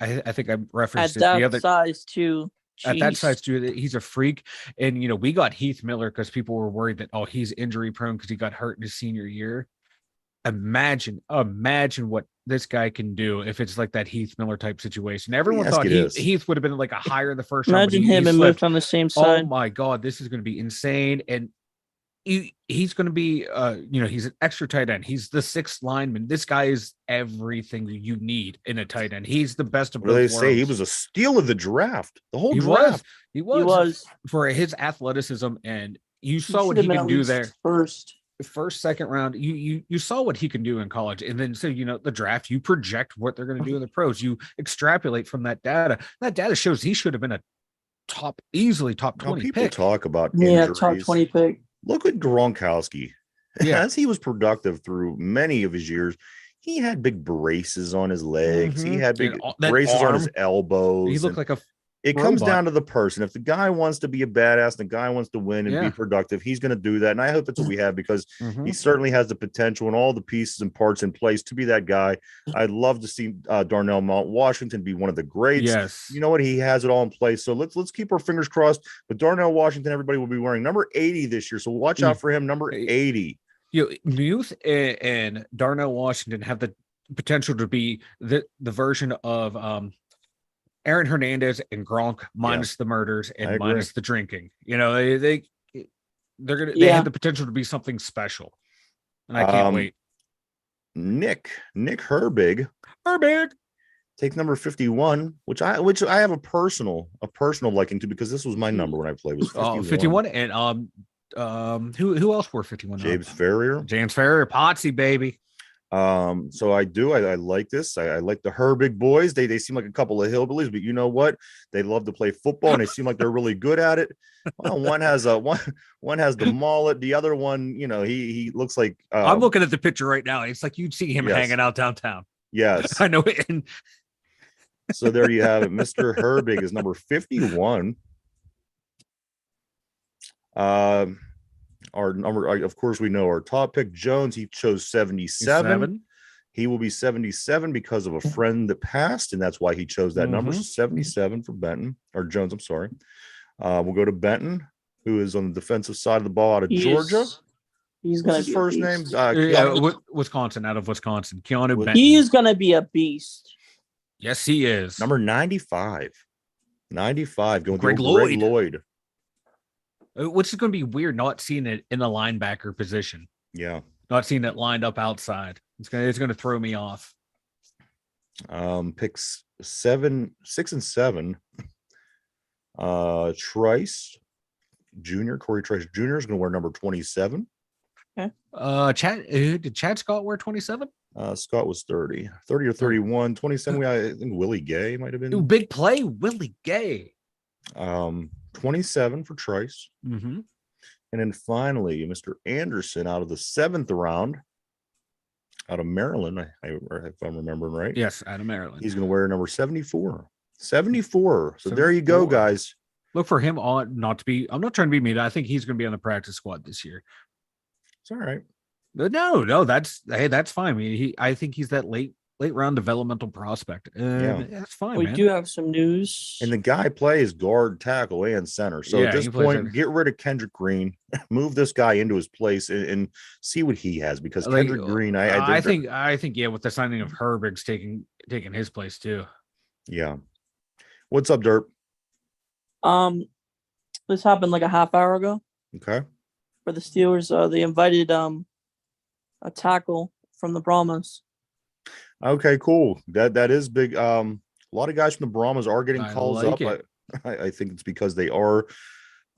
I think I referenced at it the other size too. At that size too, he's a freak. And, we got Heath Miller because people were worried that, he's injury prone because he got hurt in his senior year. Imagine what this guy can do if it's like that Heath Miller type situation. Everyone thought Heath would have been like a higher in the first round. Imagine him and moved on the same side. Oh my God, this is going to be insane. And he's going to be, he's an extra tight end. He's the 6th lineman. This guy is everything you need in a tight end. He's the best of both worlds. Say he was a steal of the draft. The whole draft. He was for his athleticism, and you saw what he can do there. First, second round, you saw what he can do in college, and then so the draft, you project what they're going to do in the pros. You extrapolate from that data. That data shows he should have been a easily top 20 people pick. Talk about top 20 pick. Look at Gronkowski. As he was productive through many of his years, he had big braces on his legs. He had big braces on his elbows. He looked like a It comes down to the person. If the guy wants to be a badass and the guy wants to win and be productive, he's going to do that. And I hope that's what we have, because he certainly has the potential and all the pieces and parts in place to be that guy. I'd love to see Darnell Washington be one of the greats. Yes. You know what? He has it all in place. So let's keep our fingers crossed. But Darnell Washington, everybody will be wearing number 80 this year. So watch out for him, number 80. Muth and Darnell Washington have the potential to be the version of Aaron Hernandez and Gronk minus the murders and minus the drinking. You know, they have the potential to be something special, and I can't wait. Nick Herbig take number 51, which I have a personal liking to, because this was my number when I played, was 51. 51 and who else wore 51? James Ferrier, Potsy, baby. So I like this. I like the Herbig boys. They seem like a couple of hillbillies, but you know what? They love to play football and they seem like they're really good at it. Well, one has the mullet. The other one, you know, he looks like I'm looking at the picture right now. It's like you'd see him hanging out downtown. Yes. I know it. So there you have it. Mr. Herbig is number 51. Our number, of course, we know our top pick, Jones. He chose 77. He will be 77 because of a friend that passed, and that's why he chose that number. 77 for Benton, or Jones. I'm sorry. We'll go to Benton, who is on the defensive side of the ball out of Georgia. He's going to be first name. Wisconsin, out of Wisconsin. Keanu Benton. He's going to be a beast. Yes, he is. Number 95. 95 going Greg to Lloyd. Lloyd. Which is going to be weird, not seeing it in the linebacker position. Yeah. Not seeing it lined up outside. It's going to throw me off. Picks 6 and 7. Trice Jr., Corey Trice Jr. is going to wear number 27. Okay. Did Chad Scott wear 27? Scott was 30 or 31. 27. I think Willie Gay might have been. Ooh, big play, Willie Gay. 27 for Trice. Mm-hmm. And then finally, Mr. Anderson out of the 7th round, out of Maryland, if I'm remembering right. Yes, out of Maryland. He's going to wear number 74. 74. So there you go, guys. Look for him on, I'm not trying to be mean. I think he's going to be on the practice squad this year. It's all right. No, that's fine. I mean, I think he's that late round developmental prospect. That's fine. We do have some news. And the guy plays guard, tackle, and center. So at this point, get rid of Kendrick Green, move this guy into his place, and see what he has. Because Kendrick Green, I think, with the signing of Herbig's taking his place too. Yeah. What's up, Derp? This happened like a half hour ago. Okay. For the Steelers, they invited a tackle from the Brahmas. Okay, cool. That is big. A lot of guys from the Brahmas are getting calls up. I think it's because they are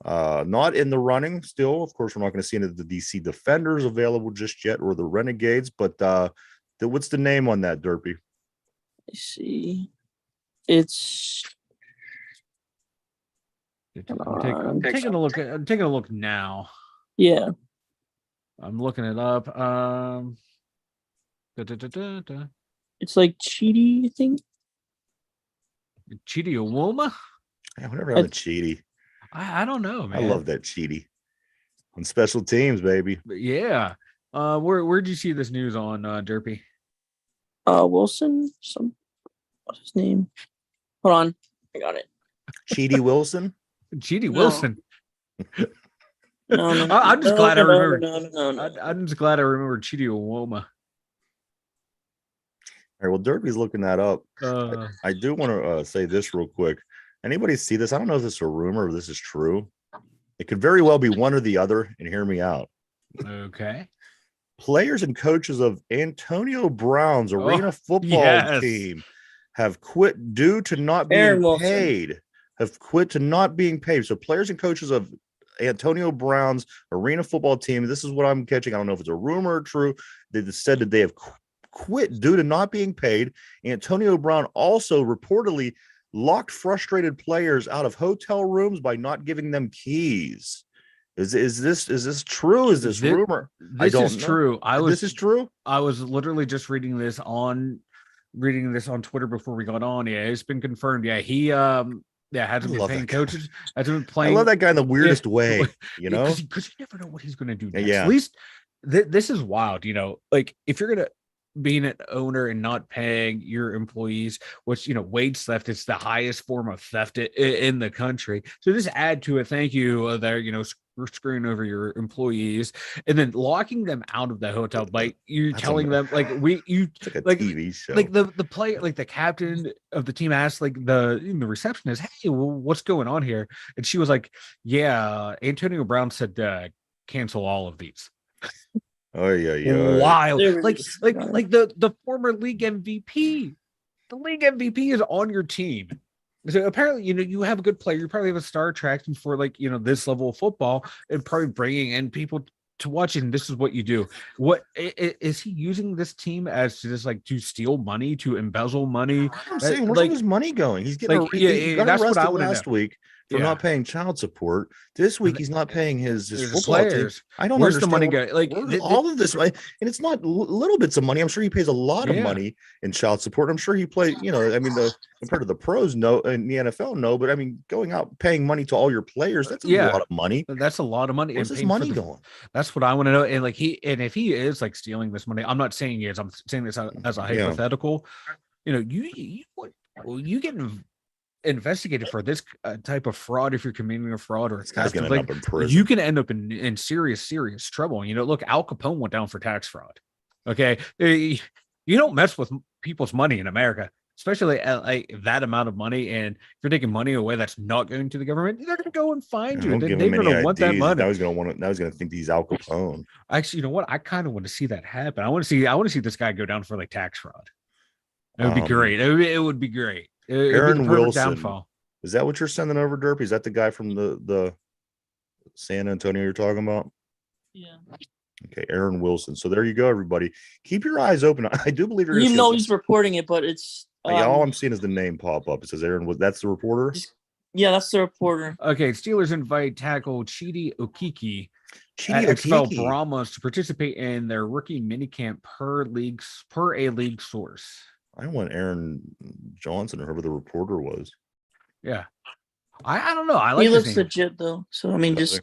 not in the running still. Of course, we're not going to see any of the DC Defenders available just yet, or the Renegades. But what's the name on that, Derpy? Let's see. It's. I'm taking a look. I'm taking a look now. Yeah. I'm looking it up. It's like Cheaty, I think. Cheaty Owoma? Yeah, whatever happened to Cheaty. I don't know, man. I love that Cheaty. On special teams, baby. Yeah. Where'd you see this news on, Derpy? Wilson. What's his name? Hold on. I got it. Cheaty Wilson? Cheaty Wilson. No. I'm just glad I remembered. No. I'm just glad I remembered Cheaty Owoma. All right, well, Derpy's looking that up. I do want to say this real quick. Anybody see this? I don't know if this is a rumor or this is true. It could very well be one or the other, and hear me out. Okay. Players and coaches of Antonio Brown's arena football team have quit due to not being paid. So players and coaches of Antonio Brown's arena football team, this is what I'm catching. I don't know if it's a rumor or true. They said that they have quit due to not being paid. Antonio Brown also reportedly locked frustrated players out of hotel rooms by not giving them keys. Is this true? Is this rumor? This is true. This is true. I was literally just reading this on Twitter before we got on. Yeah, it's been confirmed. Yeah, he hasn't been paying coaches. Hasn't been playing. I love that guy in the weirdest way. You know, because you never know what he's going to do next. Yeah. At least this is wild. You know, like if you're gonna being an owner and not paying your employees, which, you know, wage theft is the highest form of theft in the country. So just add to it, thank you there, you know, screwing over your employees and then locking them out of the hotel. Like you're telling them, like it's like a TV show. Like the player, like the captain of the team asked like the receptionist, hey, well, what's going on here? And she was like, yeah, Antonio Brown said cancel all of these. Oh yeah. Wild. Like the former league MVP. The league MVP is on your team. So apparently, you know, you have a good player. You probably have a star attraction for like, you know, this level of football and probably bringing in people to watch it. And this is what you do. What is he using this team as to just like to steal money, to embezzle money? I'm saying, where's all his money going? He's getting he got that's arrested what I would last week for not paying child support. This week he's not paying his football players. Team. I don't Where's understand the money going? Like all of this, and it's not little bits of money. I'm sure he pays a lot of money in child support. I'm sure he plays. You know, I mean, compared to the pros, no, and the NFL, no. But I mean, going out paying money to all your players, that's a lot of money. That's a lot of money. Where's this money going? That's what I want to know. And like if he is like stealing this money, I'm not saying he is. I'm saying this as a hypothetical. You know, you get investigated for this type of fraud if you're committing a fraud, or this guy's gonna end up in prison. You can end up in serious trouble. You know, look, Al Capone went down for tax fraud. Okay, you don't mess with people's money in America, especially like that amount of money. And if you're taking money away that's not going to the government, they're going to go and find you. They're going to want that money. Now he's going to think he's Al Capone. Actually, you know what? I kind of want to see that happen. I want to see this guy go down for like tax fraud. It would be great. It would be great. Aaron Wilson. Downfall. Is that what you're sending over, Derpy? Is that the guy from the San Antonio you're talking about? Yeah. Okay, Aaron Wilson. So there you go, everybody. Keep your eyes open. I do believe you're. You know he's reporting it, but it's. All I'm seeing is the name pop up. It says Aaron. That's the reporter. Yeah, that's the reporter. Okay, Steelers invite tackle Chidi Okiki. XFL Brahmas to participate in their rookie minicamp per a league source. I want Aaron Johnson or whoever the reporter was. Yeah. I don't know. I like he looks legit though. So I mean there's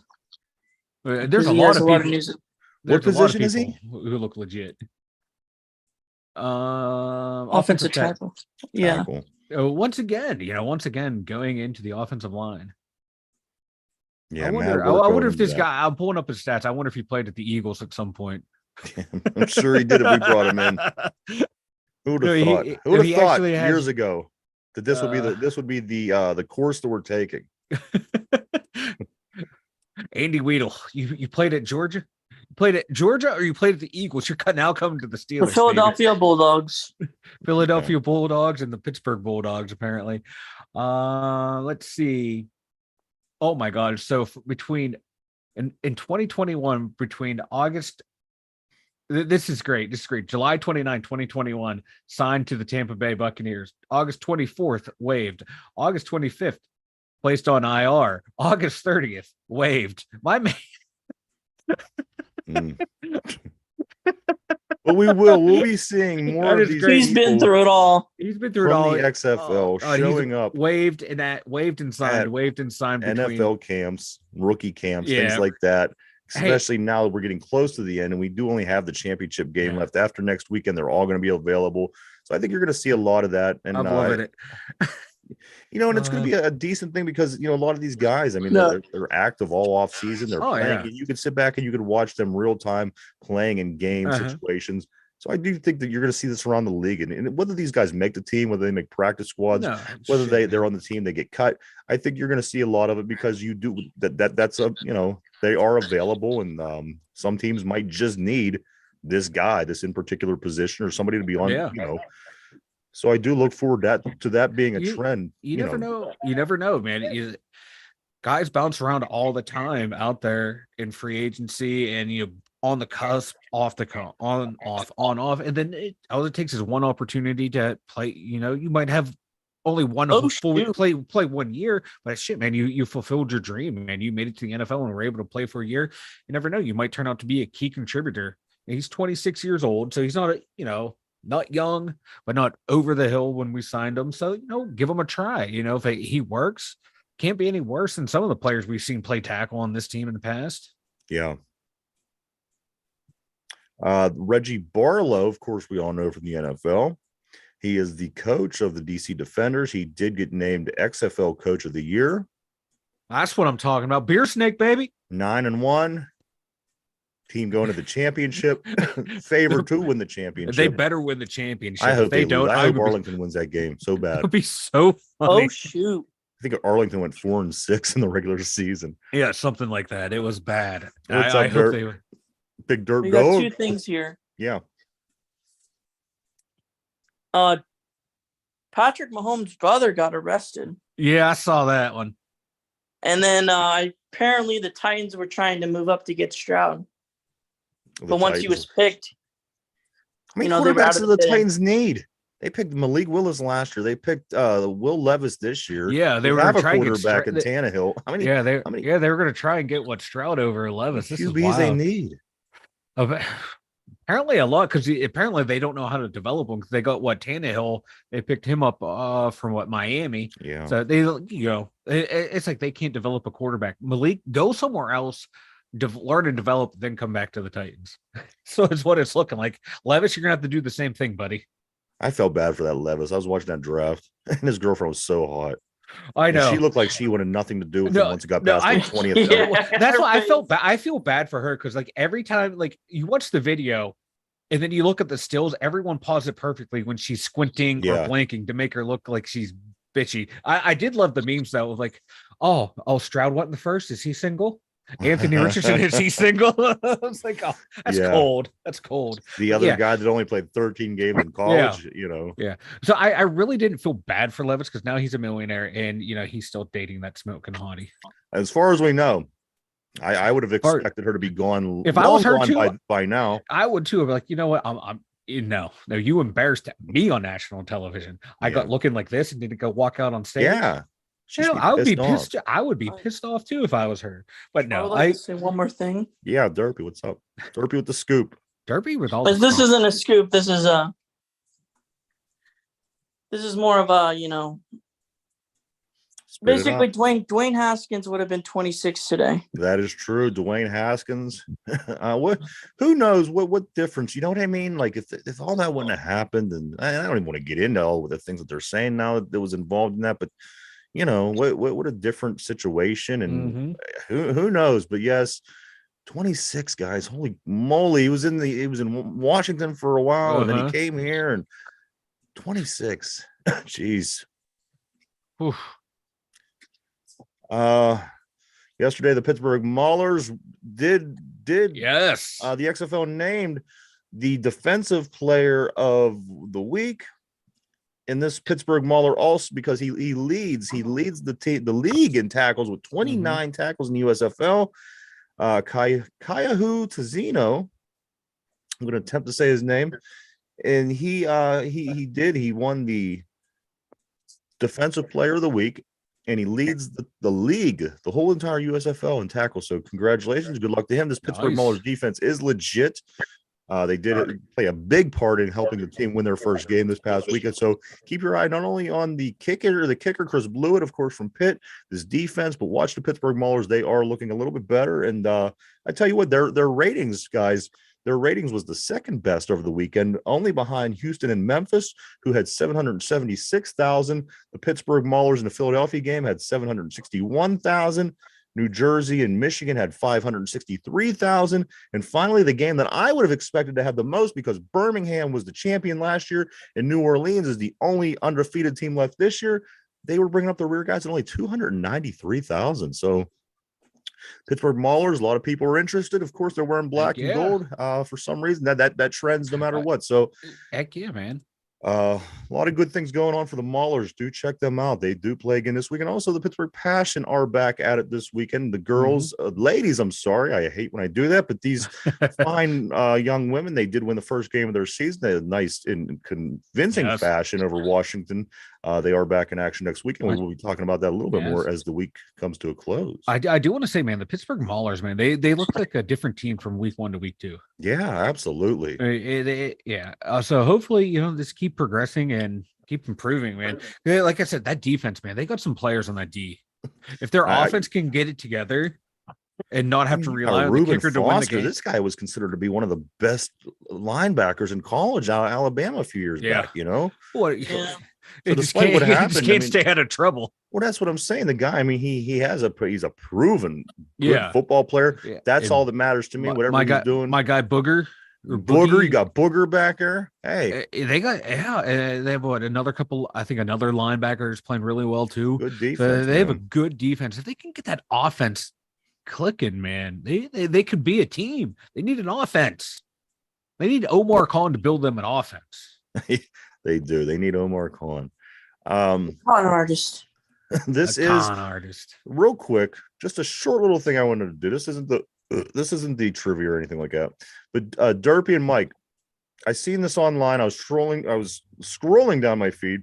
a lot of news. What position is he? Who look legit. Offensive tackle. Yeah. Once again, going into the offensive line. Yeah, I wonder if this guy, I'm pulling up his stats. I wonder if he played at the Eagles at some point. I'm sure he did if we brought him in. Who would have thought? Who would have thought years ago that this would be the course that we're taking? Andy Weedle, you played at Georgia? You played at Georgia or you played at the Eagles? You're now coming to the Steelers. The Philadelphia Bulldogs. Philadelphia Bulldogs and the Pittsburgh Bulldogs, apparently. Let's see. Oh my God. So between in 2021, between August. This is great. July 29, 2021, signed to the Tampa Bay Buccaneers. August 24th, waived. August 25th, placed on IR. August 30th, waived. My man. But we'll be seeing more of these. He's been through it all. He's been through it all. The XFL showing up. Waived and signed. NFL camps, rookie camps, things like that. Especially now that we're getting close to the end and we do only have the championship game left. After next weekend, they're all going to be available. So I think you're going to see a lot of that. And I'm loving it. You know, and it's going to be a decent thing because, you know, a lot of these guys, I mean, they're active all off season. They're playing. Yeah. You can sit back and you can watch them real time playing in game situations. So I do think that you're going to see this around the league, and whether these guys make the team, whether they make practice squads, whether they're on the team, they get cut. I think you're going to see a lot of it because you do that's a, you know, they are available, and some teams might just need this guy, this in particular position, or somebody to be on, you know. So I do look forward to that being a trend. You never know. You never know, man. Guys bounce around all the time out there in free agency, and on the cusp, off the on off, and then all it takes is one opportunity to play. You know, you might have only won a full play 1 year, but shit, man, you fulfilled your dream, man. You made it to the NFL and were able to play for a year. You never know, you might turn out to be a key contributor. And he's 26 years old, so he's not not young, but not over the hill when we signed him. So give him a try. If he works, can't be any worse than some of the players we've seen play tackle on this team in the past. Yeah. Reggie Barlow, of course, we all know from the NFL. He is the coach of the DC Defenders. He did get named XFL Coach of the Year. That's what I'm talking about. Beer snake, baby. 9-1. Team going to the championship. Favored to win the championship. They better win the championship. I hope they don't. I hope Arlington wins that game so bad. It would be so funny. Oh, shoot. I think Arlington went 4-6 in the regular season. Yeah, something like that. It was bad. What's up, hope they... Big Dirt We go. got two things here. Yeah. Patrick Mahomes' brother got arrested. Yeah, I saw that one. And then apparently the Titans were trying to move up to get Stroud. But once he was picked, how many quarterbacks do the Titans need? They picked Malik Willis last year. They picked Will Levis this year. Yeah, they were have a trying quarterback in Tannehill. How many? Yeah, they were going to try and get Stroud over Levis. This QBs is wild. They need. Apparently a lot, because apparently they don't know how to develop them, because they got Tannehill. They picked him up from Miami. Yeah. So they it's like they can't develop a quarterback. Malik, go somewhere else. Learn and develop, then come back to the Titans. So it's what it's looking like. Levis, you're gonna have to do the same thing, buddy. I felt bad for that Levis. I was watching that draft, and his girlfriend was so hot. I know. And she looked like she wanted nothing to do with him once it got past the 20th. Yeah, that's why I felt bad. I feel bad for her, because every time you watch the video and then you look at the stills, everyone paused it perfectly when she's squinting or blinking to make her look like she's bitchy. I did love the memes though, of oh, Stroud went in the first. Is he single? Anthony Richardson, is he single? I was like, oh, that's cold. That's cold. The other guy that only played 13 games in college, Yeah. So I really didn't feel bad for Levis, because now he's a millionaire and, he's still dating that smoking hottie. As far as we know, I would have expected her to be gone. If I was her too, by now, I would too. I'd be like, you know what? No, you embarrassed me on national television. I got looking like this and didn't go walk out on stage. Yeah. I would be pissed. I would be pissed off too if I was her. But no, I would like to say one more thing. Yeah, Derpy, what's up? Derpy with the scoop. Derpy with all. But this isn't a scoop. This is more of a basically Dwayne Haskins would have been 26 today. That is true. Dwayne Haskins. Who knows what difference? You know what I mean? Like if all that wouldn't have happened, and I don't even want to get into all the things that they're saying now that was involved in that, but. What a different situation, and who knows? But yes, 26 guys. Holy moly! He was in Washington for a while, and then he came here, and 26. Jeez. Oof. Yesterday the Pittsburgh Maulers did yes. The XFL named the defensive player of the week. In this Pittsburgh Mauler also, because he leads the league in tackles with 29 tackles in the USFL. Kayahu Tazino, I'm going to attempt to say his name, and he won the defensive player of the week, and he leads the league, the whole entire USFL in tackles. So congratulations, good luck to him. This Pittsburgh Maulers defense is legit. They did play a big part in helping the team win their first game this past weekend. So keep your eye not only on the kicker, Chris Blewett, of course, from Pitt, this defense, but watch the Pittsburgh Maulers. They are looking a little bit better. And I tell you what, their ratings, guys, their ratings was the second best over the weekend, only behind Houston and Memphis, who had 776,000. The Pittsburgh Maulers in the Philadelphia game had 761,000. New Jersey and Michigan had 563,000. And finally, the game that I would have expected to have the most, because Birmingham was the champion last year and New Orleans is the only undefeated team left this year, they were bringing up the rear guys at only 293,000. So Pittsburgh Maulers, a lot of people are interested. Of course, they're wearing black and gold for some reason. That trends no matter what. So heck yeah, man. A lot of good things going on for the Maulers. Do check them out. They do play again this week. And also the Pittsburgh Passion are back at it this weekend. The girls, ladies, I'm sorry. I hate when I do that, but these fine young women, they did win the first game of their season. They had a nice and convincing fashion over Washington. They are back in action next week, and we will be talking about that a little bit more as the week comes to a close. I do want to say, man, the Pittsburgh Maulers, man, they look like a different team from week 1 to week 2. Yeah, absolutely. So hopefully, this keep progressing and keep improving, man. Like I said, that defense, man, they got some players on that D. If their offense can get it together and not have to rely on the kicker to win the game. This guy was considered to be one of the best linebackers in college out of Alabama a few years back, So despite what happened, he just can't stay out of trouble. Well, that's what I'm saying. The guy, I mean, he's a proven good football player. Yeah. That's all that matters to me. Whatever he's doing. My guy Booger. You got Booger back there. Hey, they got they have another couple. I think another linebacker is playing really well too. Good defense. They have a good defense. If they can get that offense clicking, man, they could be a team. They need an offense. They need Omar Khan to build them an offense. They do. They need Omar Khan. Con artist. This is con artist. Real quick, just a short little thing I wanted to do. This isn't the trivia or anything like that. But Derpy and Mike, I seen this online. I was scrolling down my feed.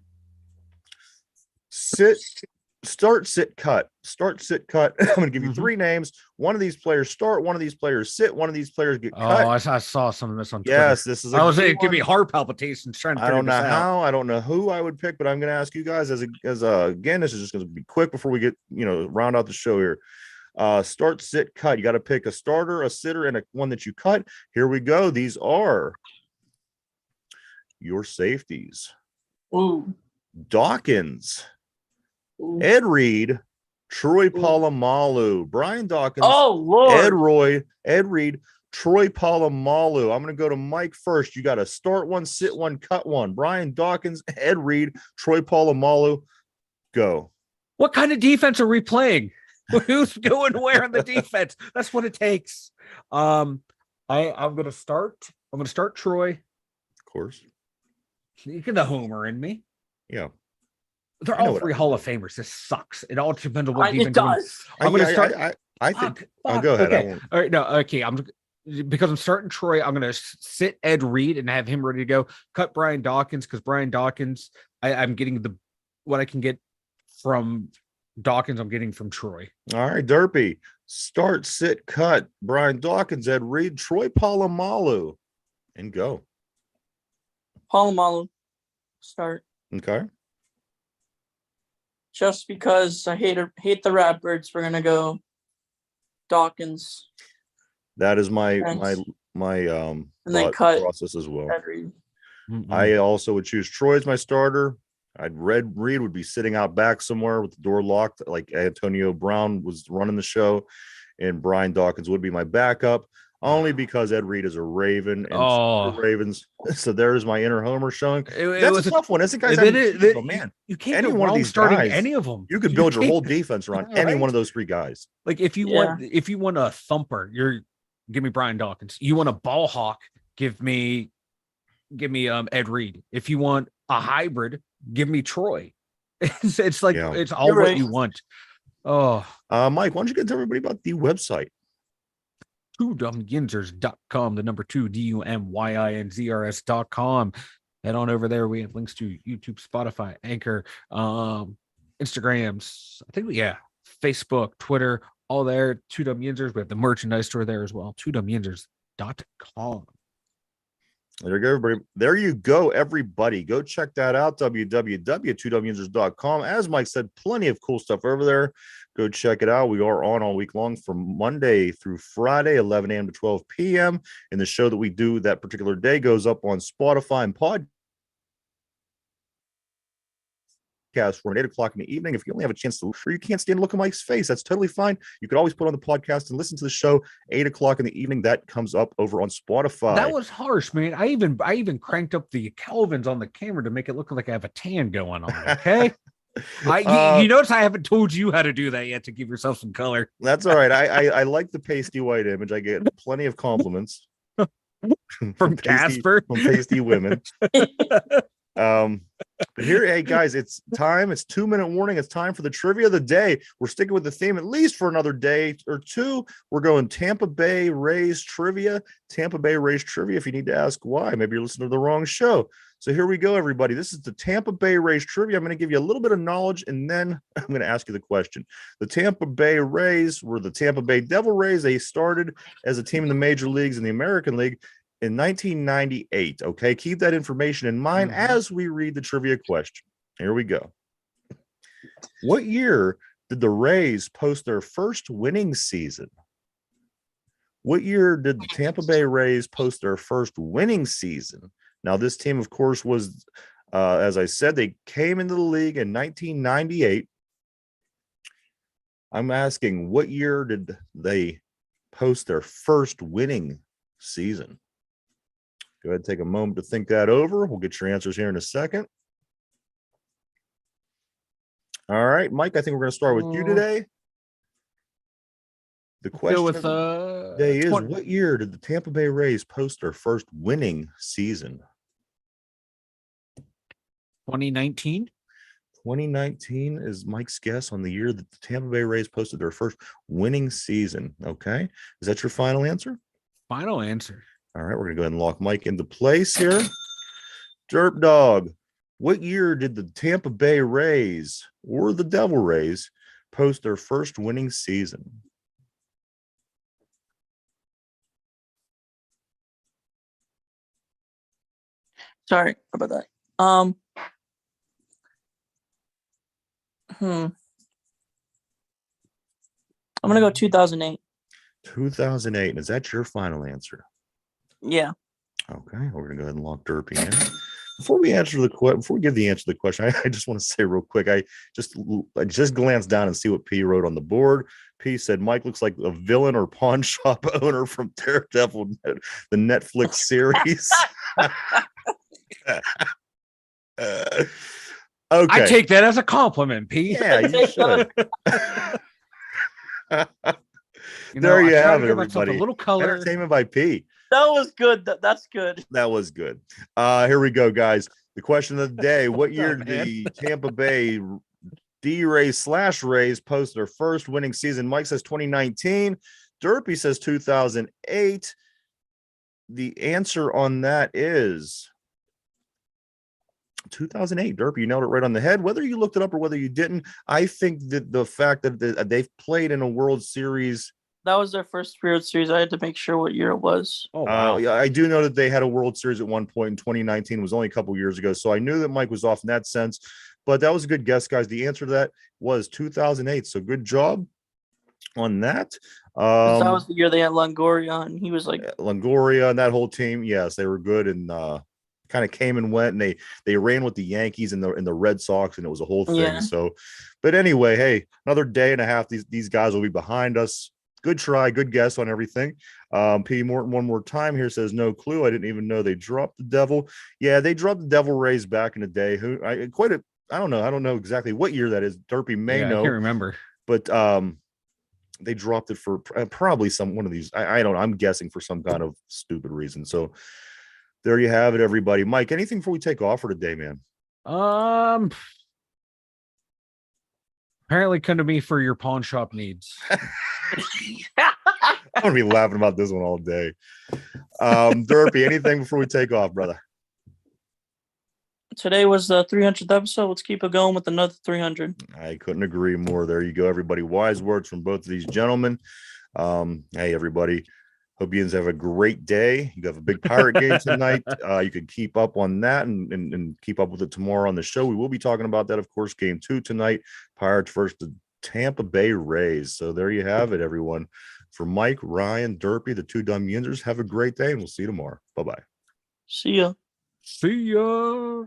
Start, sit, cut. I'm going to give you 3 names. One of these players start, one of these players sit, one of these players get cut. Oh, I saw some of this on Twitter. Yes, this is. I was saying, give me heart palpitations trying to. I don't know how. I don't know who I would pick, but I'm going to ask you guys again. This is just going to be quick before we get round out the show here. Start, sit, cut. You got to pick a starter, a sitter, and one that you cut. Here we go. These are your safeties. Ooh. Dawkins. Ed Reed, Troy Polamalu, Brian Dawkins. Oh, Lord. Ed Reed, Troy Polamalu. I'm going to go to Mike first. You got to start one, sit one, cut one. Brian Dawkins, Ed Reed, Troy Polamalu. Go. What kind of defense are we playing? Who's going where in the defense? That's what it takes. I'm going to start. I'm going to start Troy. Of course. You get the homer in me. Yeah. They're all 3 Hall of Famers. This sucks. It all depends on what defense. It does. I'm going to start. I think. Go ahead. Okay. All right. No. Okay. Because I'm starting Troy. I'm going to sit Ed Reed and have him ready to go. Cut Brian Dawkins because Brian Dawkins. I'm getting what I can get from Dawkins. I'm getting from Troy. All right, Derpy. Start, sit, cut. Brian Dawkins, Ed Reed, Troy Polamalu, and go. Polamalu. Start. Okay. Just because I hate the Ratbirds, we're gonna go Dawkins. That is my and then cut process as well. I also would choose Troy as my starter. Reed would be sitting out back somewhere with the door locked, like Antonio Brown was running the show, and Brian Dawkins would be my backup. Only because Ed Reed is a Raven and Ravens. So there's my inner homer showing. That's a tough one. That's the guys. Man, you can't any one of these starting guys, any of them. You could build your whole defense around any one of those 3 guys. Like if you want a thumper, give me Brian Dawkins. You want a ball hawk, give me Ed Reed. If you want a hybrid, give me Troy. It's like it's all what you want. Oh, Mike, why don't you get to everybody about the website? Dumyinzers.com, the number 2 DUMYINZRS.com. Head on over there. We have links to YouTube, Spotify, Anchor, Instagrams. I think Facebook, Twitter, all there. 2 Dum Yinzers. We have the merchandise store there as well. 2dumyinzers.com. There you go, everybody. There you go, everybody. Go check that out. www.2dumyinzers.com. As Mike said, plenty of cool stuff over there. Go check it out. We are on all week long from Monday through Friday, 11 a.m. to 12 p.m. And the show that we do that particular day goes up on Spotify and podcast for 8 o'clock in the evening. If you only have a chance to, or you can't stand to look at Mike's face, that's totally fine. You could always put on the podcast and listen to the show 8 o'clock in the evening. That comes up over on Spotify. That was harsh, man. I even cranked up the Kelvins on the camera to make it look like I have a tan going on. Okay. You notice I haven't told you how to do that yet to give yourself some color. That's all right. I like the pasty white image. I get plenty of compliments from Casper, from pasty women. But here, hey guys, it's time. It's 2-minute warning. It's time for the trivia of the day. We're sticking with the theme at least for another day or two. We're going Tampa Bay Rays trivia. Tampa Bay Rays trivia. If you need to ask why, maybe you're listening to the wrong show. So here we go, everybody. This is the Tampa Bay Rays trivia. I'm going to give you a little bit of knowledge, and then I'm going to ask you the question. The Tampa Bay Rays were the Tampa Bay Devil Rays. They started as a team in the major leagues in the American League in 1998. Okay, keep that information in mind as we read the trivia question. Here we go. What year did the Rays post their first winning season? What year did the Tampa Bay Rays post their first winning season? Now, this team, of course, was, as I said, they came into the league in 1998. I'm asking, what year did they post their first winning season? Go ahead and take a moment to think that over. We'll get your answers here in a second. All right, Mike, I think we're going to start with you today. The question of the day is, what year did the Tampa Bay Rays post their first winning season? 2019. 2019 is Mike's guess on the year that the Tampa Bay Rays posted their first winning season. Okay. Is that your final answer? Final answer. All right, we're going to go ahead and lock Mike into place here. Derp Dog, what year did the Tampa Bay Rays or the Devil Rays post their first winning season? Sorry about that. I'm going to go 2008. 2008. Is that your final answer? Yeah. Okay, we're gonna go ahead and lock Derpy in. Before we give the answer to the question, I just want to say real quick, I just glanced down and see what P wrote on the board. P said Mike looks like a villain or pawn shop owner from Daredevil, the Netflix series. Okay, I take that as a compliment, P. Yeah, you should. There you have it, everybody. A little color. Entertainment by P. That was good. That's good. That was good. Here we go, guys. The question of the day: what year did the Tampa Bay D-Rays / Rays post their first winning season? Mike says 2019. Derpy says 2008. The answer on that is 2008. Derpy, you nailed it right on the head. Whether you looked it up or whether you didn't, I think that the fact that they've played in a World Series. That was their first World Series. I had to make sure what year it was. Oh, wow. Yeah, I do know that they had a World Series at one point in 2019. It was only a couple years ago. So I knew that Mike was off in that sense. But that was a good guess, guys. The answer to that was 2008. So good job on that. That was the year they had Longoria, and he was like Longoria and that whole team. Yes, they were good and kind of came and went, and they ran with the Yankees and the Red Sox, and it was a whole thing. Yeah. So, but anyway, hey, another day and a half. These guys will be behind us. Good try, good guess on everything. P. Morton, one more time here, says no clue. I didn't even know they dropped the Devil. Yeah, they dropped the Devil Rays back in the day. I don't know exactly what year that is. Derpy may know. I can't remember. But they dropped it for probably one of these. I don't know. I'm guessing for some kind of stupid reason. So there you have it, everybody. Mike, anything before we take off for today, man? Apparently couldn't be for your pawn shop needs. I'm gonna be laughing about this one all day. Derpy, anything before we take off, brother? Today was the 300th episode. Let's keep it going with another 300. I couldn't agree more. There you go, everybody. Wise words from both of these gentlemen. Hey, everybody. Hope you have a great day. You have a big Pirate game tonight. You can keep up on that and keep up with it tomorrow on the show. We will be talking about that, of course. Game 2 tonight. Pirates versus the Tampa Bay Rays. So there you have it, everyone. For Mike, Ryan, Derpy, the two Dum Yinzers, have a great day, and we'll see you tomorrow. Bye-bye. See ya. See ya.